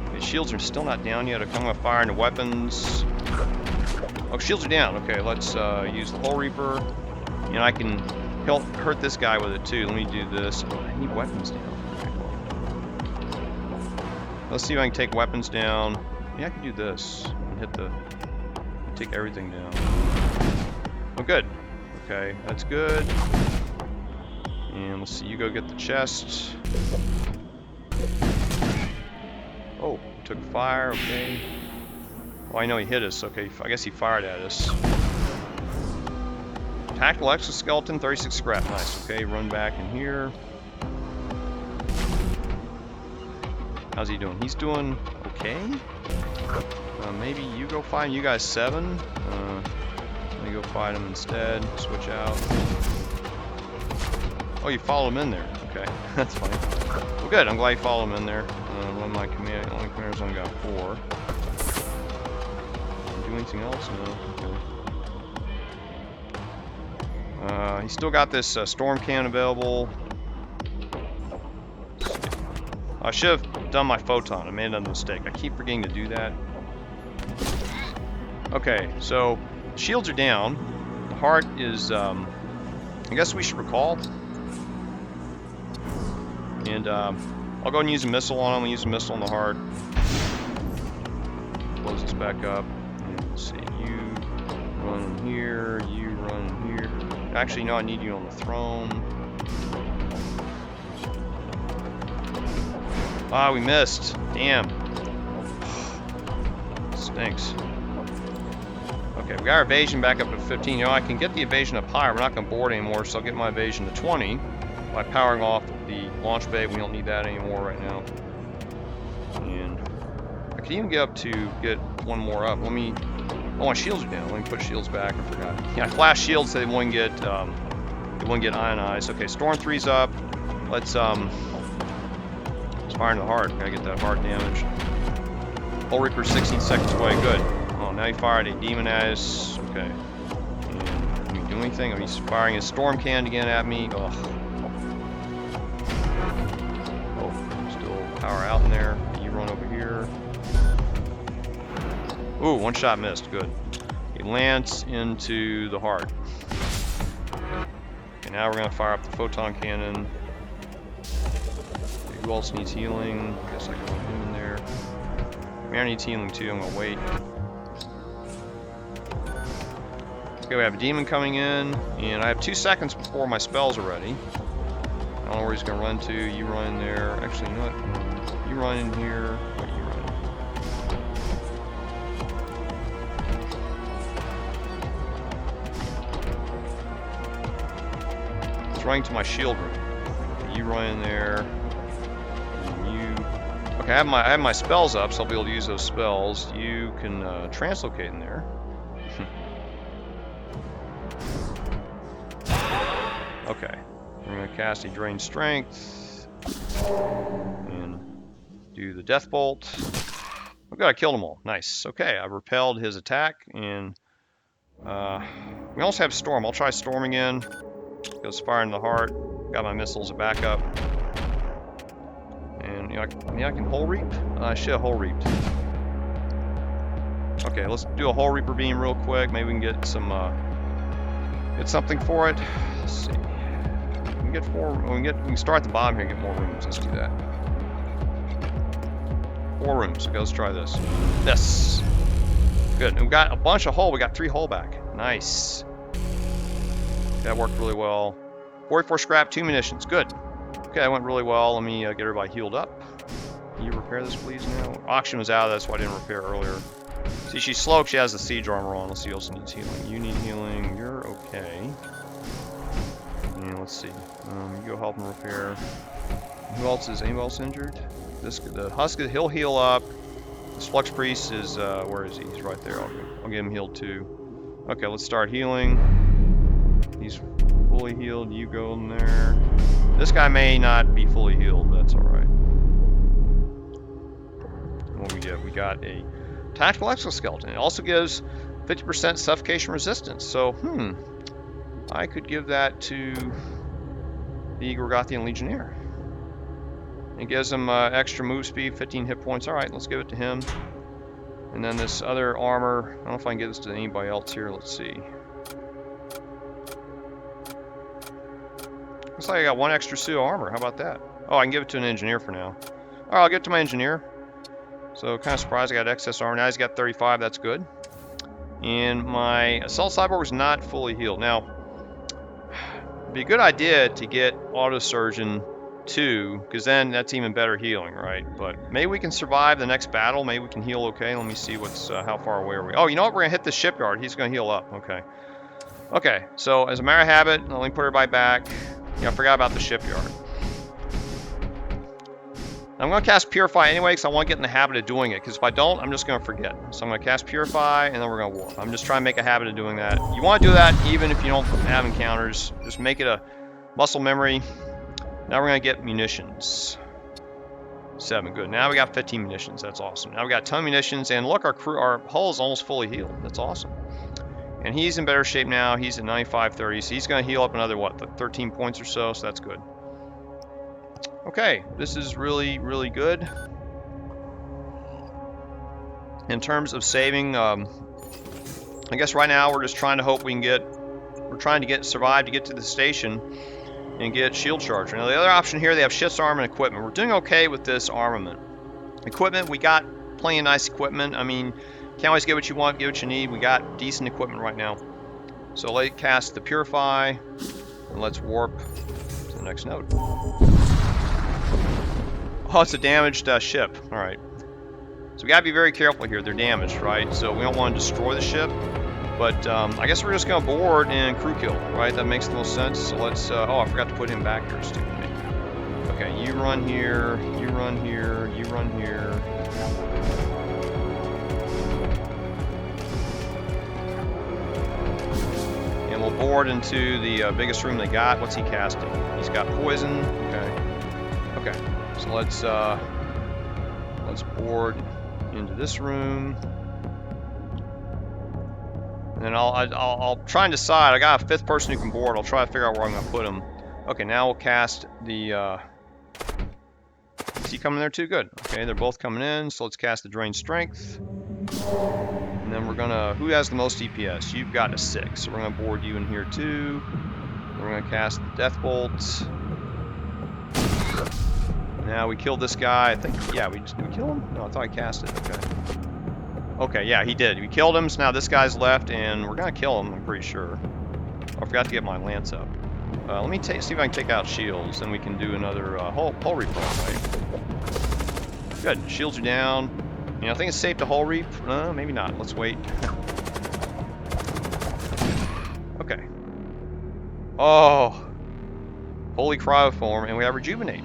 Okay, shields are still not down yet. Okay, I'm going to fire into weapons. Oh, shields are down. Okay, let's use the Hull Reaper. And I can hurt this guy with it too. Let me do this. Oh, I need weapons down. Okay, cool. Let's see if I can take weapons down. Yeah, I can do this. And take everything down. Oh, good. Okay, that's good. And let's see, you go get the chest. Oh, took fire, okay. Well, I know he hit us. Okay, I guess he fired at us. Tactical Exoskeleton, 36 scrap. Nice. Okay, run back in here. How's he doing? He's doing okay. Maybe you go fight him. You guys 7. Let me go fight him instead. Switch out. Oh, you follow him in there. Okay, that's funny. Well, good. I'm glad you followed him in there. One of my commanders only got 4. Do anything else? No. Okay. He's still got this storm cannon available. I should have done my photon. I made another mistake. I keep forgetting to do that. Okay, so shields are down. The heart is, I guess we should recall. And I'll go ahead and use a missile on him. We'll use a missile on the heart. Close this back up. And let's see, you run in here, you run in here. Actually, no, I need you on the throne. Ah, we missed. Damn. Stinks. Okay, we got our evasion back up to 15. You know, I can get the evasion up higher. We're not going to board anymore, so I'll get my evasion to 20 by powering off the launch bay. We don't need that anymore right now. And I could even get up to get one more up. Let me... Oh, my shields are down. Let me put shields back. I forgot. Yeah, I flashed shields so they wouldn't get ionized. Okay, Storm 3's up. Let's fire in the heart. Gotta get that heart damage. Hull Reaper 16 seconds away. Good. Oh, now he fired a demon at us. Okay. And can we do anything? Oh, he's firing his storm cannon again at me. Ugh. Oh, still power out in there. You run over here. Ooh, one shot missed. Good. He lands into the heart. Okay, now we're gonna fire up the photon cannon. Who else needs healing? Guess I can put him in there. Mare needs healing too. I'm gonna wait. Okay, we have a demon coming in, and I have 2 seconds before my spells are ready. I don't know where he's gonna run to. You run in there. Actually, you know what? You run in here. Where you run? It's running to my shield room. Okay, you run in there. Okay, I have my spells up, so I'll be able to use those spells. You can translocate in there. Okay, we're going to cast a Drain Strength and do the Death Bolt. Okay, I killed them all. Nice. Okay, I repelled his attack, and we also have Storm. I'll try Storm again. Goes fire in the heart. Got my missiles as backup. And you know, I can Hull Reap. I should have Hull Reaped. Okay, let's do a Hull Reaper beam real quick. Maybe we can get some, get something for it. Let's see. We can get 4. We can start at the bottom here and get more rooms. Let's do that. 4 rooms. Okay, let's try this. Yes. Good. And we got a bunch of hull. We got 3 hull back. Nice. That worked really well. 44 scrap, 2 munitions. Good. Okay, that went really well. Let me get everybody healed up. Can you repair this, please, now? Auction was out of that, that's why I didn't repair earlier. See, she's slow. She has the siege armor on. Let's see who else needs healing. You need healing. You're okay. And let's see. You go help him repair. Who else is? Anyone else injured? The Husk, he'll heal up. The Flux Priest is, where is he? He's right there. I'll get him healed too. Okay, let's start healing. He's fully healed. You go in there. This guy may not be fully healed, but that's alright. What we get? We got a Tactical Exoskeleton. It also gives 50% suffocation resistance. So, I could give that to the Gorgothian Legionnaire. It gives him extra move speed, 15 hit points. Alright, let's give it to him. And then this other armor, I don't know if I can give this to anybody else here. Let's see. Looks like I got 1 extra suit of armor. How about that? Oh, I can give it to an engineer for now. Alright, I'll give it to my engineer. So, kind of surprised I got excess armor. Now he's got 35. That's good. And my Assault Cyborg is not fully healed. Now, it'd be a good idea to get Auto Surgeon 2, because then that's even better healing, right? But maybe we can survive the next battle. Maybe we can heal okay. Let me see what's how far away are we. Oh, you know what? We're going to hit the shipyard. He's going to heal up. Okay. Okay, so as a matter of habit, let me put everybody back. Yeah, I forgot about the shipyard. I'm going to cast Purify anyway because I want to get in the habit of doing it. Because if I don't, I'm just going to forget. So I'm going to cast Purify, and then we're going to warp. I'm just trying to make a habit of doing that. You want to do that even if you don't have encounters. Just make it a muscle memory. Now we're going to get munitions. 7, good. Now we got 15 munitions. That's awesome. Now we got a ton of munitions. And look, our hull is almost fully healed. That's awesome. And he's in better shape now. He's at 95-30. So he's going to heal up another, what, 13 points or so. So that's good. Okay, this is really, really good. In terms of saving, I guess right now we're just trying to hope we can survive to get to the station and get shield charger. Now the other option here, they have ship's armor and equipment. We're doing okay with this armament. Equipment, we got plenty of nice equipment. I mean, can't always get what you want, get what you need. We got decent equipment right now. So let's cast the Purify, and let's warp to the next node. Oh, it's a damaged ship. All right. So we gotta be very careful here. They're damaged, right? So we don't want to destroy the ship. But I guess we're just gonna board and crew kill, right? That makes the most sense. So let's. Oh, I forgot to put him back here, stupid. Okay, you run here. You run here. You run here. And we'll board into the biggest room they got. What's he casting? He's got poison. Okay. Okay. So let's board into this room, and then I'll try and decide. I got a 5th person who can board. I'll try to figure out where I'm gonna put him. Okay, now we'll cast the. Is he coming there too? Good. Okay, they're both coming in. So let's cast the Drain Strength, and then we're gonna. Who has the most DPS? You've got a 6, so we're gonna board you in here too. We're gonna cast the Death Bolt. Now we killed this guy. I think, yeah, did we kill him? No, I thought I cast it. Okay. Okay, yeah, he did. We killed him, so now this guy's left, and we're gonna kill him, I'm pretty sure. Oh, I forgot to get my lance up. Let me see if I can take out shields, and we can do another hull reap, right? Good, shields are down. You know, I think it's safe to hull reap. Maybe not. Let's wait. Okay. Oh, holy cryoform, and we have Rejuvenate.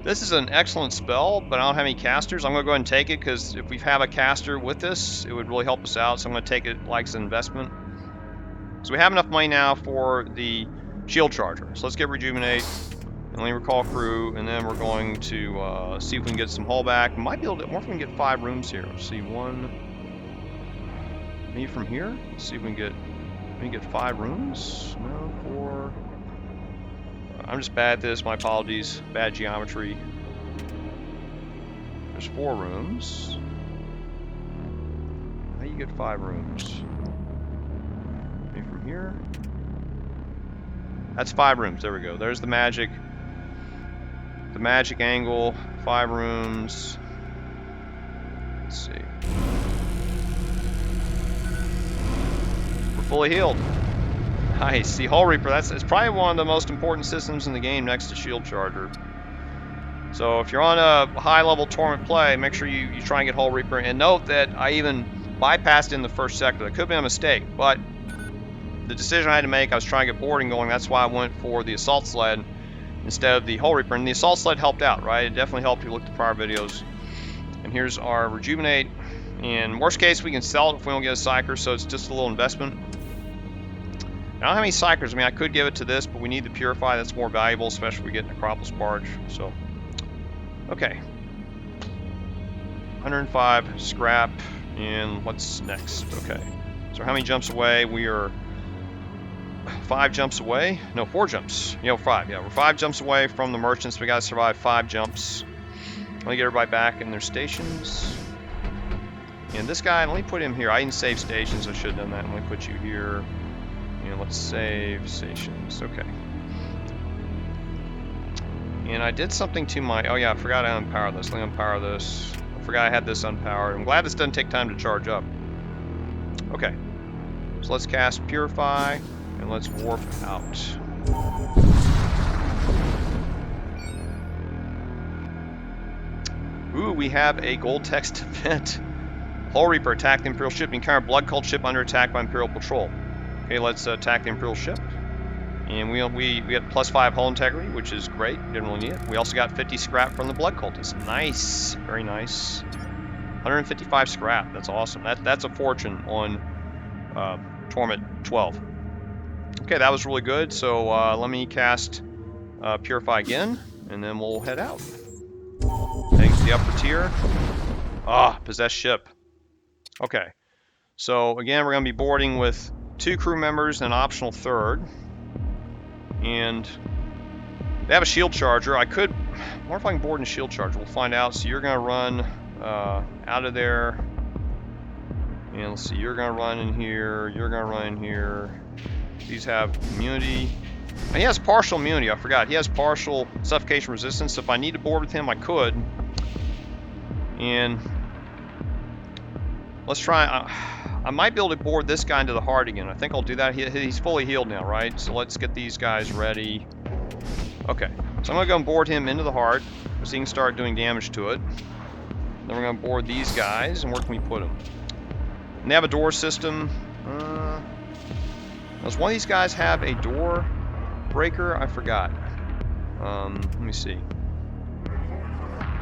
This is an excellent spell, but I don't have any casters. I'm going to go ahead and take it, because if we have a caster with this, it would really help us out, so I'm going to take it like an investment. So we have enough money now for the shield charger. So let's get Rejuvenate, and let me recall crew, and then we're going to see if we can get some hull back. We might be able to, what if we can get 5 rooms here? Let's see, 1, maybe from here? Let's see if we can get 5 rooms? No, 4... I'm just bad at this, my apologies. Bad geometry. There's 4 rooms. How do you get 5 rooms? Maybe from here? That's 5 rooms, there we go. There's the magic. The magic angle, 5 rooms. Let's see. We're fully healed. Nice. The Hull Reaper, it's probably one of the most important systems in the game next to Shield Charger. So if you're on a high-level Torment play, make sure you try and get Hull Reaper. And note that I even bypassed in the first sector. That could have been a mistake, but the decision I had to make, I was trying to get boarding going. That's why I went for the Assault Sled instead of the Hull Reaper. And the Assault Sled helped out, right? It definitely helped if you look at the prior videos. And here's our Rejuvenate. In worst case, we can sell it if we don't get a Psyker, so it's just a little investment. I don't have any Psychers. I mean, I could give it to this, but we need the Purify. That's more valuable, especially if we get an Acropolis Barge. So, okay. 105 scrap, and what's next? Okay. So how many jumps away? We are 5 jumps away. No, 4 jumps. 5. Yeah, we're 5 jumps away from the merchants. We got to survive 5 jumps. Let me get everybody back in their stations. And this guy, let me put him here. I didn't save stations. I should have done that. Let me put you here. And let's save stations. Okay. And I did something to my... Oh, yeah, I forgot I unpowered this. Let me unpower this. I forgot I had this unpowered. I'm glad this doesn't take time to charge up. Okay. So let's cast Purify, and let's warp out. we have a gold text event. Hull Reaper attack the Imperial ship. Encounter blood cult ship under attack by Imperial patrol. Okay, let's attack the Imperial ship. And we got +5 hull integrity, which is great. Didn't really need it. We also got 50 scrap from the blood cultist. Nice, very nice. 155 scrap. That's awesome. That's a fortune on Torment-12. Okay, that was really good. So let me cast Purify again, and then we'll head out. Heading to the upper tier. Possessed ship. Okay. So again, we're going to be boarding with 2 crew members and an optional 3rd. And they have a shield charger. I wonder if I can board in a shield charger. We'll find out. So you're going to run out of there. And let's see, you're going to run in here. You're going to run in here. These have immunity. And he has partial immunity. I forgot. He has partial suffocation resistance. So if I need to board with him, I could. And let's try. I might be able to board this guy into the heart again. I think I'll do that. He's fully healed now, right? So let's get these guys ready. Okay. So I'm going to go and board him into the heart so he can start doing damage to it. Then we're going to board these guys, and where can we put them? And they have a door system. Does one of these guys have a door breaker? I forgot. Let me see.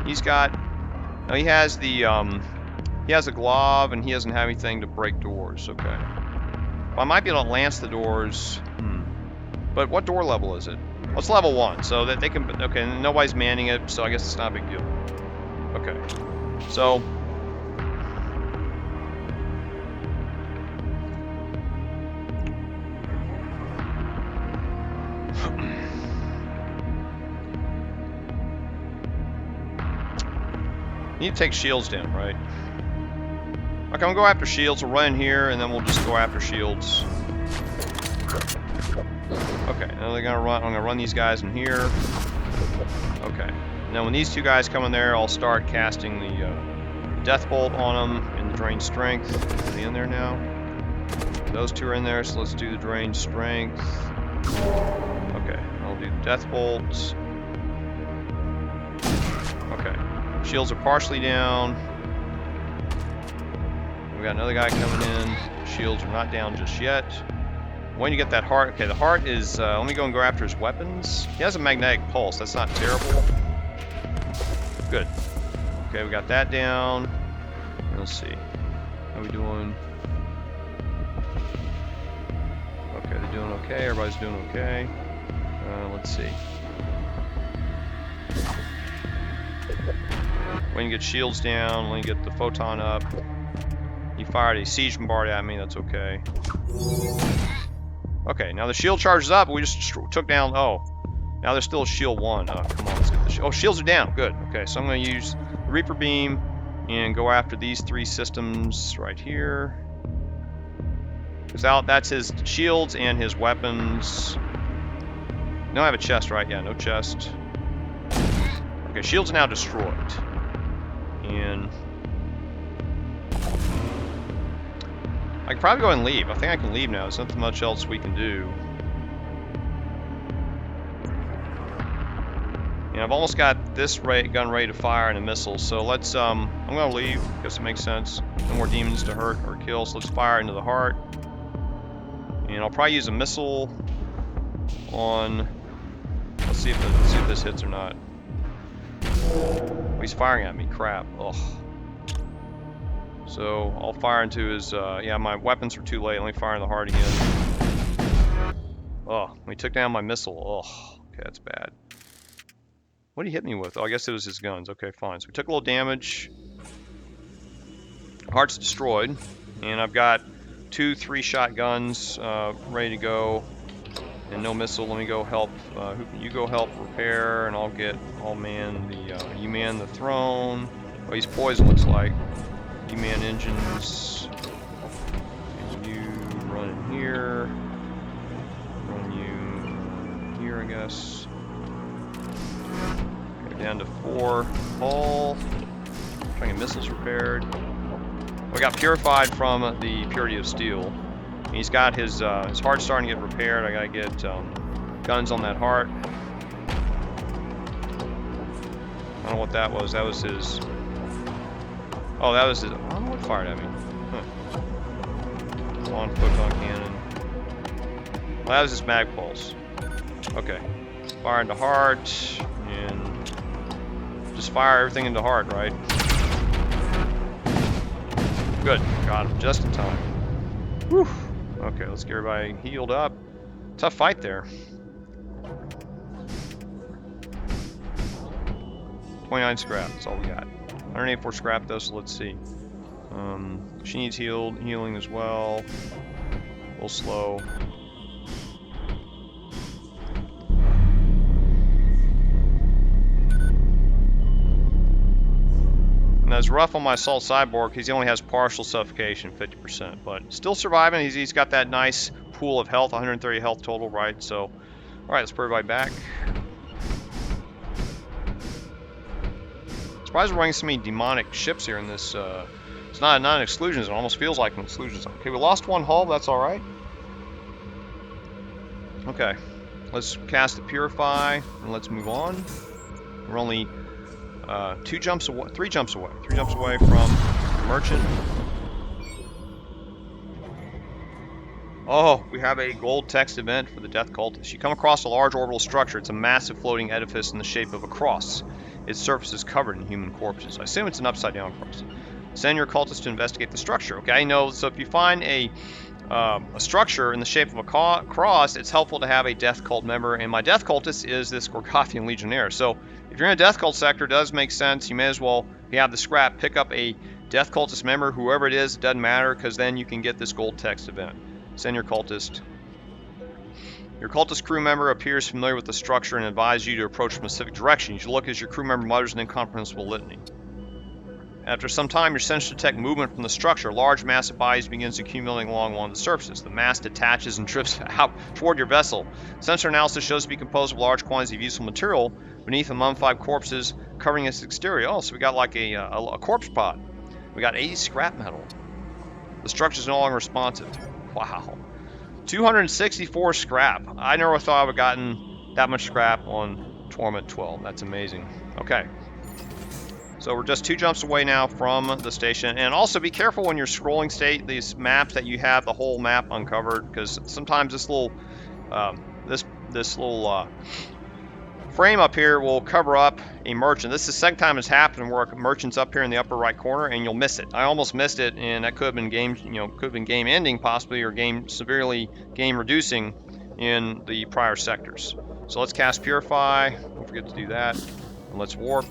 He's got... No, he has the... He has a glove, and he doesn't have anything to break doors. Okay. Well, I might be able to lance the doors. But what door level is it? Well, it's level 1, so that they can... Okay, nobody's manning it, so I guess it's not a big deal. Okay. So... You need to take shields down, right? Okay, I'm going to go after shields. We'll run in here, and then we'll just go after shields. Okay, now they're gonna run. I'm going to run these guys in here. Okay. Now when these 2 guys come in there, I'll start casting the Death Bolt on them and the Drain Strength. Are they in there now? Those 2 are in there, so let's do the Drain Strength. Okay, I'll do Death Bolts. Okay. Shields are partially down. We got another guy coming in. Shields are not down just yet. When you get that heart, okay, the heart is, let me go and go after his weapons. He has a magnetic pulse, that's not terrible. Good. Okay, we got that down. Let's see. How are we doing? Okay, they're doing okay, everybody's doing okay. Let's see. When you get shields down, when you get the photon up. He fired a siege bombard at me, that's okay. Okay, now the shield charges up, we just took down, now there's still a shield 1. Come on, let's get the shield. Shields are down, good. Okay, so I'm going to use the Reaper Beam and go after these 3 systems right here. Because that's his shields and his weapons. No, I have a chest, right? Yeah, no chest. Okay, shields are now destroyed. And... I can probably go ahead and leave. I think I can leave now. There's nothing much else we can do. And I've almost got this gun ready to fire and a missile. So let's, I'm going to leave. Guess it makes sense. No more demons to hurt or kill. So let's fire into the heart. And I'll probably use a missile on... Let's see if this hits or not. Oh, he's firing at me. Crap. Ugh. So I'll fire into his, yeah, my weapons were too late. Let me fire in the heart again. Oh, he took down my missile. Oh, okay, that's bad. What did he hit me with? Oh, I guess it was his guns. Okay, fine. So we took a little damage. Heart's destroyed. And I've got 2 3-shot guns ready to go. And no missile. Let me go help. You go help repair, and I'll man the, you man the throne. Oh, he's poisoned, looks like. You man engines. And you run in here. Run you here, I guess. Okay, down to 4 hull. Trying to get missiles repaired. We got purified from the purity of steel. And he's got his heart starting to get repaired. I gotta get guns on that heart. I don't know what that was. That was his Oh, that was his. I don't know what fired at me. Huh. On photon cannon. Well, that was his mag pulse. Okay. Fire into heart, and just fire everything into heart, right? Good. Got him just in time. Whew. Okay, let's get everybody healed up. Tough fight there. 29 scrap, that's all we got. 184 scrap though, so let's see. She needs healing as well. A little slow. And that's rough on my Assault Cyborg because he only has partial suffocation, 50%, but still surviving. He's got that nice pool of health, 130 health total, right? So, all right, let's put everybody back. Surprised we're running so many demonic ships here in this. It's not an exclusion zone. It almost feels like an exclusion zone. Okay, we lost one hull. That's all right. Okay, let's cast the Purify and let's move on. We're only 3 jumps away from Merchant. Oh, we have a gold text event for the Death Cultist. You come across a large orbital structure. It's a massive floating edifice in the shape of a cross. Its surface is covered in human corpses. I assume it's an upside-down cross. Send your cultist to investigate the structure. Okay, no. So if you find a structure in the shape of a cross, it's helpful to have a Death Cult member. And my Death Cultist is this Gorgothian Legionnaire. So if you're in a Death Cult sector, it does make sense. You may as well, if you have the scrap, pick up a Death Cultist member, whoever it is. It doesn't matter, because then you can get this gold text event. Send your cultist. Your cultist crew member appears familiar with the structure and advises you to approach from a specific direction. You should look as your crew member mutters an incomprehensible litany. After some time, your sensors detect movement from the structure. A large mass of bodies begins accumulating along one of the surfaces. The mass detaches and drifts out toward your vessel. Sensor analysis shows to be composed of large quantities of useful material beneath the mummified corpses covering its exterior. Oh, so we got like a corpse pod. We got 80 scrap metal. The structure is no longer responsive. Wow. 264 scrap. I never thought I would have gotten that much scrap on Torment-12. That's amazing. Okay. So we're just 2 jumps away now from the station. And also be careful when you're scrolling these maps that you have the whole map uncovered, because sometimes this little frame up here will cover up a merchant. This is the second time it's happened where a merchant's up here in the upper right corner and you'll miss it. I almost missed it, and that could have been game, could have been game ending possibly, or severely game reducing in the prior sectors. So let's cast Purify. Don't forget to do that. And let's warp.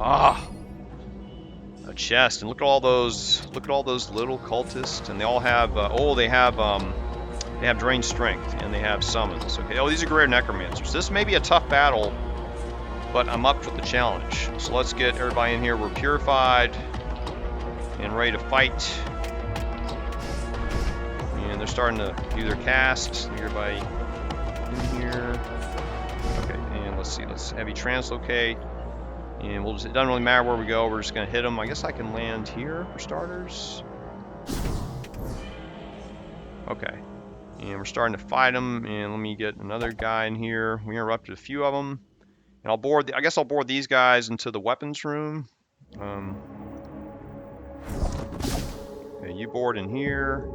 Ah, a chest, and look at all those little cultists, and they all have they have drained strength, and they have summons. Okay, oh, these are greater necromancers. This may be a tough battle, but I'm up for the challenge. So let's get everybody in here. We're purified and ready to fight. And they're starting to do their cast. Everybody in here. Okay, and let's see. Let's heavy translocate. And we'll just, it doesn't really matter where we go. We're just going to hit them. I guess I can land here for starters. Okay. And we're starting to fight them. And let me get another guy in here. We interrupted a few of them. And I'll board. I guess I'll board these guys into the weapons room. Okay, you board in here.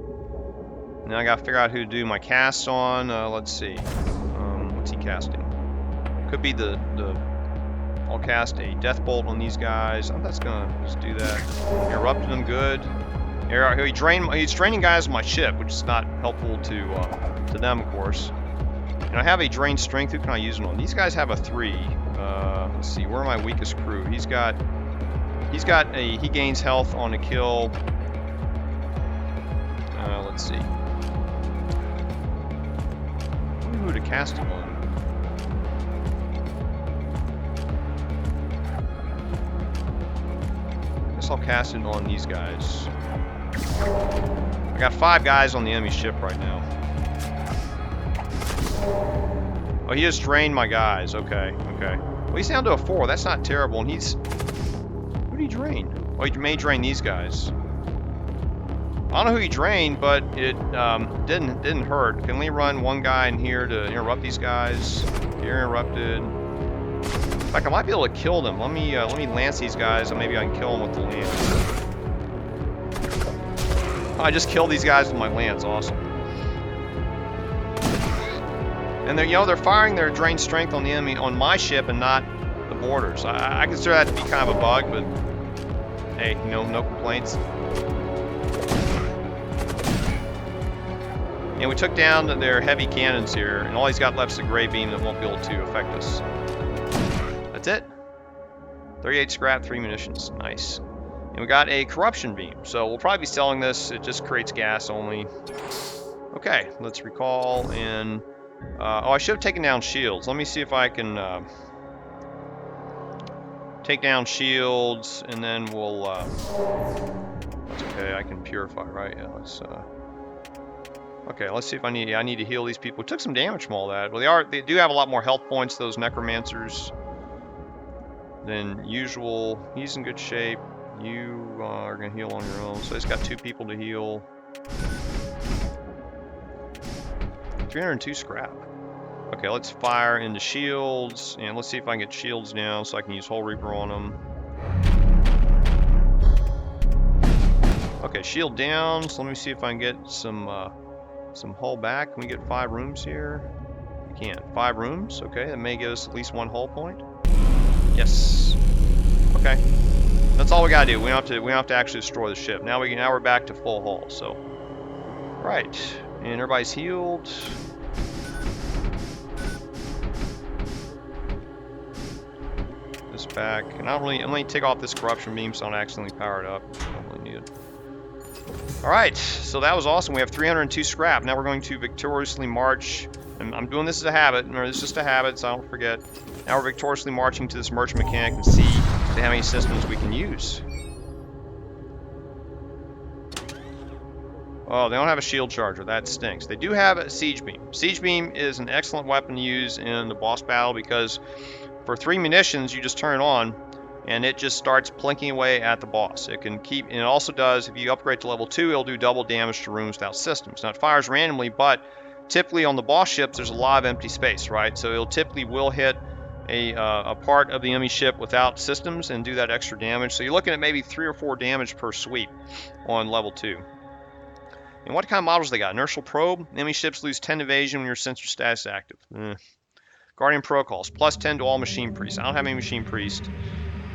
And then I got to figure out who to do my casts on. Let's see. What's he casting? Could be the. I'll cast a death bolt on these guys. I'm just gonna just do that. Interrupted them good. He's draining guys on my ship, which is not helpful to them, of course. And I have a drain strength. Who can I use it on? These guys have a 3. Let's see. Where are my weakest crew? He gains health on a kill. Let's see. I wonder who to cast him on. I'll cast it on these guys. I got 5 guys on the enemy ship right now. Oh, he just drained my guys. Okay. Well, he's down to a 4. That's not terrible. And he's... Who did he drain? Oh, he may drain these guys. I don't know who he drained, but it didn't hurt. Can we run one guy in here to interrupt these guys? You're interrupted. fact, I might be able to kill them. Let me lance these guys, and maybe I can kill them with the lance. I just killed these guys with my lance. Awesome. And they're, you know, they're firing their drained strength on the enemy on my ship and not the boarders. I consider that to be kind of a bug, but hey, you know, no complaints. And we took down their heavy cannons here, and all he's got left is a gray beam that won't be able to affect us. That's it. 38 scrap, 3 munitions. Nice. And we got a corruption beam, so we'll probably be selling this. It just creates gas only. Okay, let's recall and... oh, I should have taken down shields. Let me see if I can take down shields, and then we'll... that's okay, I can purify, right? Yeah, let's... okay, let's see if I need to heal these people. We took some damage from all that. Well, they do have a lot more health points, those necromancers, than usual. He's in good shape. You are going to heal on your own. So he's got 2 people to heal. 302 scrap. Okay, let's fire into shields, and let's see if I can get shields down so I can use Hull Reaper on them. Okay, shield down. So let me see if I can get some hull back. Can we get 5 rooms here? We can. 5 rooms. Okay, that may give us at least 1 hull point. Yes. Okay. That's all we gotta do. We don't have to actually destroy the ship. Now we're back to full hull. So, right, and everybody's healed. This back, and I'm gonna take off this corruption beam so I don't accidentally power it up. I don't really need it. All right, so that was awesome. We have 302 scrap. Now we're going to victoriously march. And I'm doing this as a habit. Remember, this is just a habit, so I don't forget. Now we're victoriously marching to this merchant mechanic and see how many systems we can use. Oh, they don't have a shield charger. That stinks. They do have a siege beam. Siege beam is an excellent weapon to use in the boss battle because for 3 munitions, you just turn it on, and it just starts plinking away at the boss. It can keep, and it also does, if you upgrade to level 2, it'll do double damage to rooms without systems. Now, it fires randomly, but typically on the boss ships, there's a lot of empty space, right? So it'll typically hit a part of the enemy ship without systems and do that extra damage. So you're looking at maybe 3 or 4 damage per sweep on level 2. And what kind of models they got? Inertial probe. Enemy ships lose 10 evasion when your sensor status is active. Guardian protocols. +10 to all machine priests. I don't have any machine priest.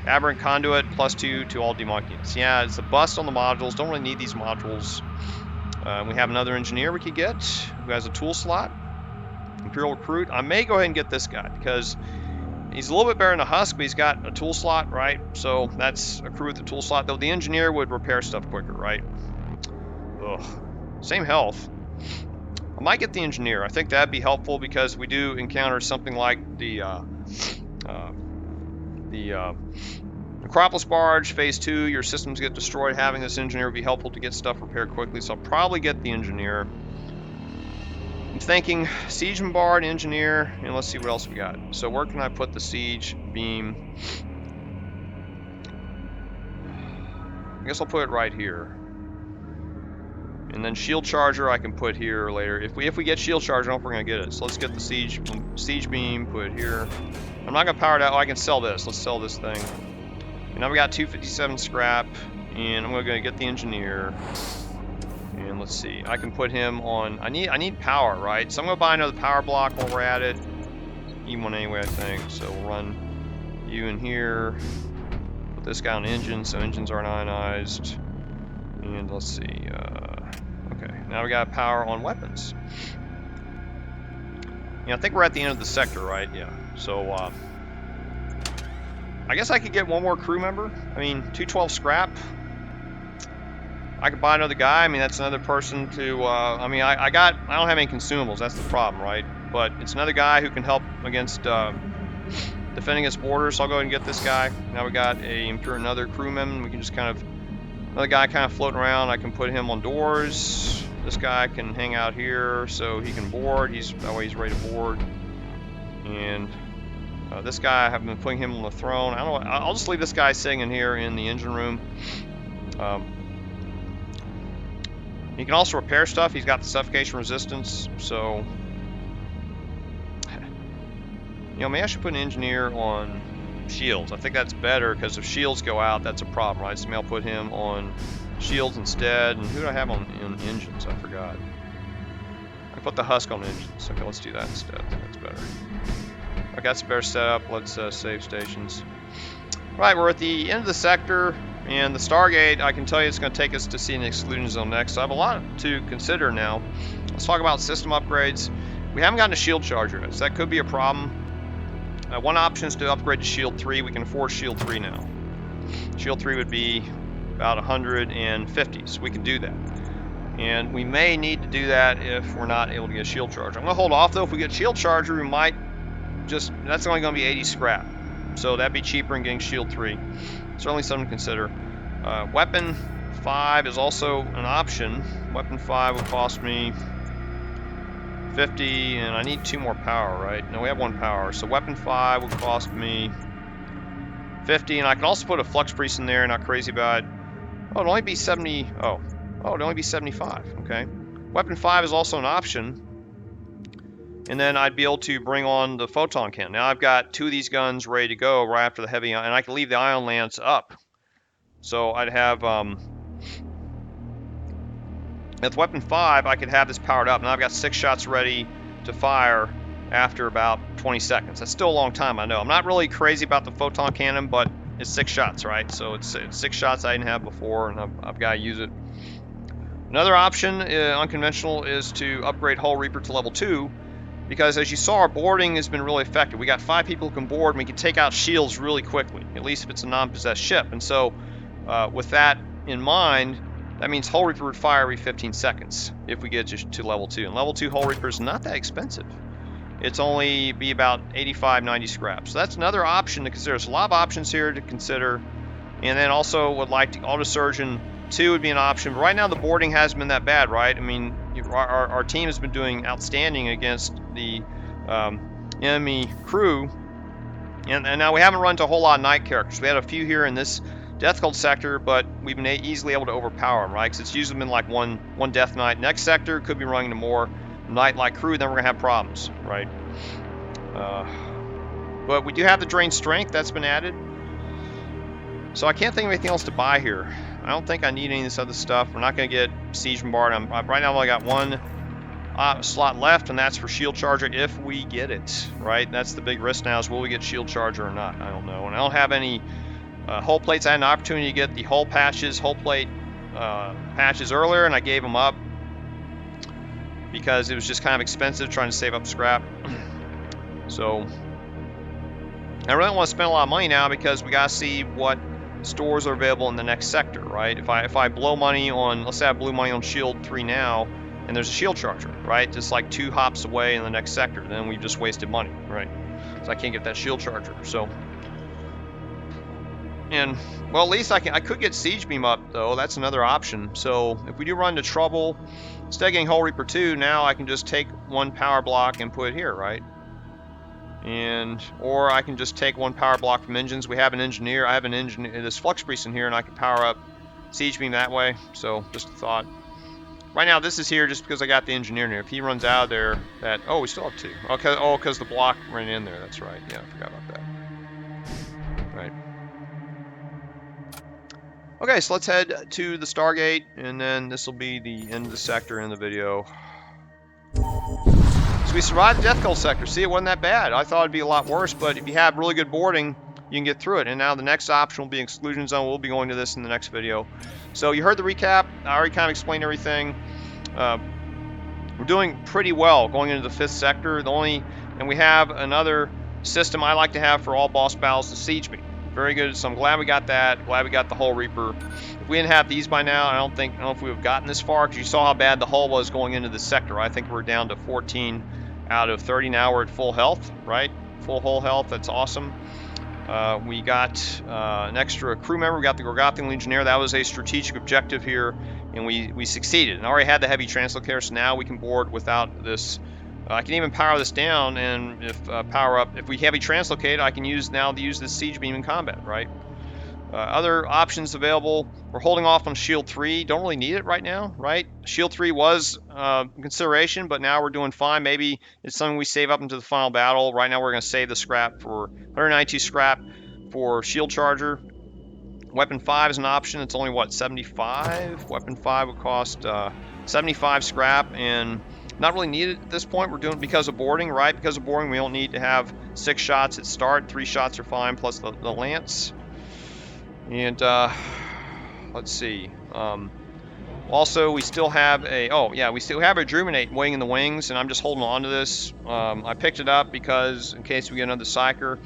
Aberrant conduit. +2 to all demonic units. Yeah, it's a bust on the modules. Don't really need these modules. We have another engineer we could get who has a tool slot. Imperial Recruit. I may go ahead and get this guy because he's a little bit better than a Husk, but he's got a tool slot, right? So that's a crew with a tool slot. Though the engineer would repair stuff quicker, right? Ugh. Same health. I might get the engineer. I think that'd be helpful because we do encounter something like the Acropolis Barge, Phase 2, your systems get destroyed. Having this engineer would be helpful to get stuff repaired quickly, so I'll probably get the engineer. I'm thinking Siege Bombard, engineer, and let's see what else we got. So where can I put the siege beam? I guess I'll put it right here. And then shield charger I can put here later. If we get shield charger, I don't know if we're gonna get it. So let's get the siege beam, put it here. I'm not gonna power it out. Oh, I can sell this. Let's sell this thing. And now we got 257 scrap, and I'm gonna get the engineer. And let's see. I can put him on. I need power, right? So I'm gonna buy another power block while we're at it. Need one anyway, I think. So we'll run you in here. Put this guy on engine, so engines aren't ionized. And let's see. Okay, now we got power on weapons. Yeah, I think we're at the end of the sector, right? Yeah. So I guess I could get one more crew member. I mean, 212 scrap. I could buy another guy. I mean, that's another person to. I mean, I don't have any consumables. That's the problem, right? But it's another guy who can help against defending its borders. So I'll go ahead and get this guy. Now we got another crew member. We can just kind of another guy kind of floating around. I can put him on doors. This guy can hang out here so he can board. That way he's ready to board. And this guy, I have been putting him on the throne. I don't know. I'll just leave this guy sitting in here in the engine room. He can also repair stuff. He's got the suffocation resistance. So, you know, maybe I should put an engineer on shields. I think that's better because if shields go out, that's a problem, right? So maybe I'll put him on shields instead. And who do I have on engines? I forgot. I put the husk on engines. Okay, let's do that instead. I think that's better. Okay, that's a better setup. Let's save stations. Right, we're at the end of the sector, and the Stargate, I can tell you it's going to take us to see an exclusion zone next. So I have a lot to consider now. Let's talk about system upgrades. We haven't gotten a shield charger yet, so that could be a problem. One option is to upgrade to Shield 3. We can afford Shield 3 now. Shield 3 would be about 150, so we can do that. And we may need to do that if we're not able to get a shield charger. I'm going to hold off, though. If we get shield charger, we might just... That's only going to be 80 scrap. So that'd be cheaper than getting Shield 3. Certainly something to consider. Weapon 5 is also an option. Weapon 5 would cost me 50, and I need 2 more power, right? No, we have 1 power. So Weapon 5 would cost me 50, and I can also put a Flux Priest in there, not crazy about it. Oh, it'd only be 70... Oh, it'd only be 75, okay. Weapon 5 is also an option. And then I'd be able to bring on the photon cannon. Now I've got 2 of these guns ready to go right after the heavy ion, and I can leave the ion lance up. So I'd have, with weapon 5, I could have this powered up. Now I've got 6 shots ready to fire after about 20 seconds. That's still a long time, I know. I'm not really crazy about the photon cannon, but it's 6 shots, right? So it's 6 shots I didn't have before, and I've got to use it. Another option, unconventional, is to upgrade Hull Reaper to level 2. Because as you saw, our boarding has been really effective. We got 5 people who can board, and we can take out shields really quickly, at least if it's a non-possessed ship. And so, with that in mind, that means Hull Reaper would fire every 15 seconds if we get to level 2. And level 2 Hull Reaper is not that expensive. It's only be about 85, 90 scraps. So that's another option to consider. There's a lot of options here to consider. And then also would like to Autosurgeon 2 would be an option. But right now the boarding hasn't been that bad, right? I mean, our team has been doing outstanding against the enemy crew. And now we haven't run into a whole lot of night characters. We had a few here in this Death Cult sector, but we've been easily able to overpower them, right? Because it's usually been like one Death Knight. Next sector could be running to more Night-like crew, then we're going to have problems, right? But we do have the Drain Strength. That's been added. So I can't think of anything else to buy here. I don't think I need any of this other stuff. We're not going to get Siege Bombard. Right now I've only got 1 slot left, and that's for Shield Charger if we get it, right? That's the big risk now, is will we get Shield Charger or not? I don't know. And I don't have any hull plates. I had an opportunity to get the hull plate patches earlier, and I gave them up because it was just kind of expensive trying to save up scrap. So I really don't want to spend a lot of money now because we got to see what stores are available in the next sector, right? If I blow money on, let's say I blew money on Shield 3 now, and there's a shield charger, right? Just like 2 hops away in the next sector, then we just wasted money, right? So I can't get that shield charger. So, and well, at least I could get Siege Beam up though. That's another option. So if we do run into trouble, instead of getting Hull Reaper 2, now I can just take 1 power block and put it here, right? Or I can just take 1 power block from engines. We have an engineer. I have an engineer, this Flux Priest in here, and I can power up Siege Beam that way. So just a thought. Right now this is here just because I got the engineer in here. If he runs out of there, we still have 2. Okay, because the block ran in there. That's right. Yeah, I forgot about that. Right. Okay, so let's head to the Stargate, and then this will be the end of the sector in the video. So we survived the Death Cult sector. See, it wasn't that bad. I thought it'd be a lot worse, but if you have really good boarding, you can get through it. And now the next option will be Exclusion Zone. We'll be going to this in the next video. So you heard the recap. I already kind of explained everything. We're doing pretty well going into the 5th sector. And we have another system I like to have for all boss battles, the Siege Beam. Very good. So I'm glad we got that. Glad we got the Hull Reaper. If we didn't have these by now, I don't know if we would have gotten this far, because you saw how bad the hull was going into the sector. I think we're down to 14 out of 30 now. We're at full health, right? Full hull health. That's awesome. We got an extra crew member. We got the Gorgothian Legionnaire. That was a strategic objective here, and we succeeded. And I already had the heavy Translocator, so now we can board without this. I can even power this down, and if we heavy Translocate, I can use this Siege Beam in combat, right? Other options available. We're holding off on Shield 3. Don't really need it right now, right? Shield 3 was consideration, but now we're doing fine. Maybe it's something we save up into the final battle. Right now we're going to save the scrap for 192 scrap for shield charger. Weapon 5 is an option. It's only, what, 75? Weapon 5 would cost 75 scrap, and not really needed at this point. We're doing it because of boarding, right? Because of boarding, we don't need to have 6 shots at start. 3 shots are fine, plus the lance. And let's see. Also, we still have a, we still have a Rejuvenate waiting in the wings, and I'm just holding on to this. I picked it up because, in case we get another Psyker.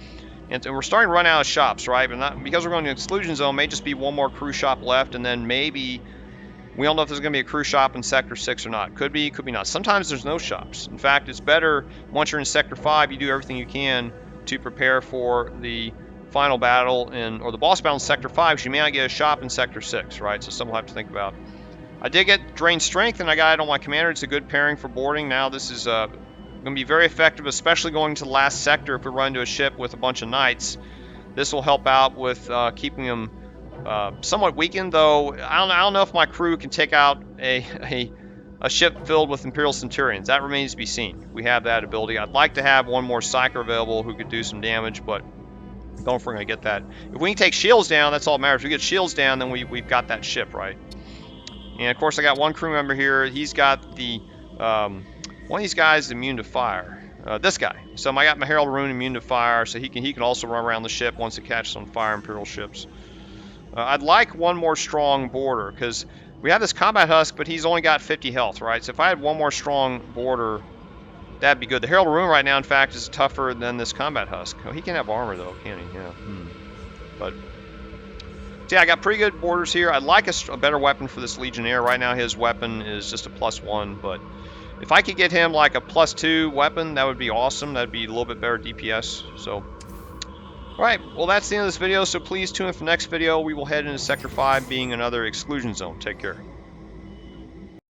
And we're starting to run out of shops, right? But not because we're going to exclusion zone. May just be one more crew shop left, and then maybe we don't know if there's going to be a crew shop in Sector 6 or not. Could be, could be not. Sometimes there's no shops. In fact, it's better once you're in Sector 5, you do everything you can to prepare for the final battle or the boss battle in Sector 5. Because you may not get a shop in Sector 6, right? So something we'll have to think about. I did get Drained Strength, and I got it on my commander. It's a good pairing for boarding. Now this is going to be very effective, especially going to the last sector if we run into a ship with a bunch of knights. This will help out with keeping them somewhat weakened, though I don't know if my crew can take out a ship filled with Imperial Centurions. That remains to be seen. We have that ability. I'd like to have one more Psyker available who could do some damage, but I don't know if we're going to get that. If we can take shields down, that's all that matters. If we get shields down, then we've got that ship, right? And of course, I got one crew member here. He's got the one of these guys is immune to fire. This guy. So I got my Herald Rune immune to fire, so he can also run around the ship once it catches on fire, Imperial ships. I'd like one more strong boarder, because we have this combat husk, but he's only got 50 health, right? So if I had one more strong boarder, that'd be good. The Herald Rune right now, in fact, is tougher than this combat husk. Oh, he can have armor, though, can't he? Yeah. But so yeah, I got pretty good boarders here. I'd like a better weapon for this Legionnaire. Right now, his weapon is just a +1, but if I could get him like a +2 weapon, that would be awesome. That'd be a little bit better DPS. So, alright, well that's the end of this video, so please tune in for the next video. We will head into Sector 5, being another exclusion zone. Take care.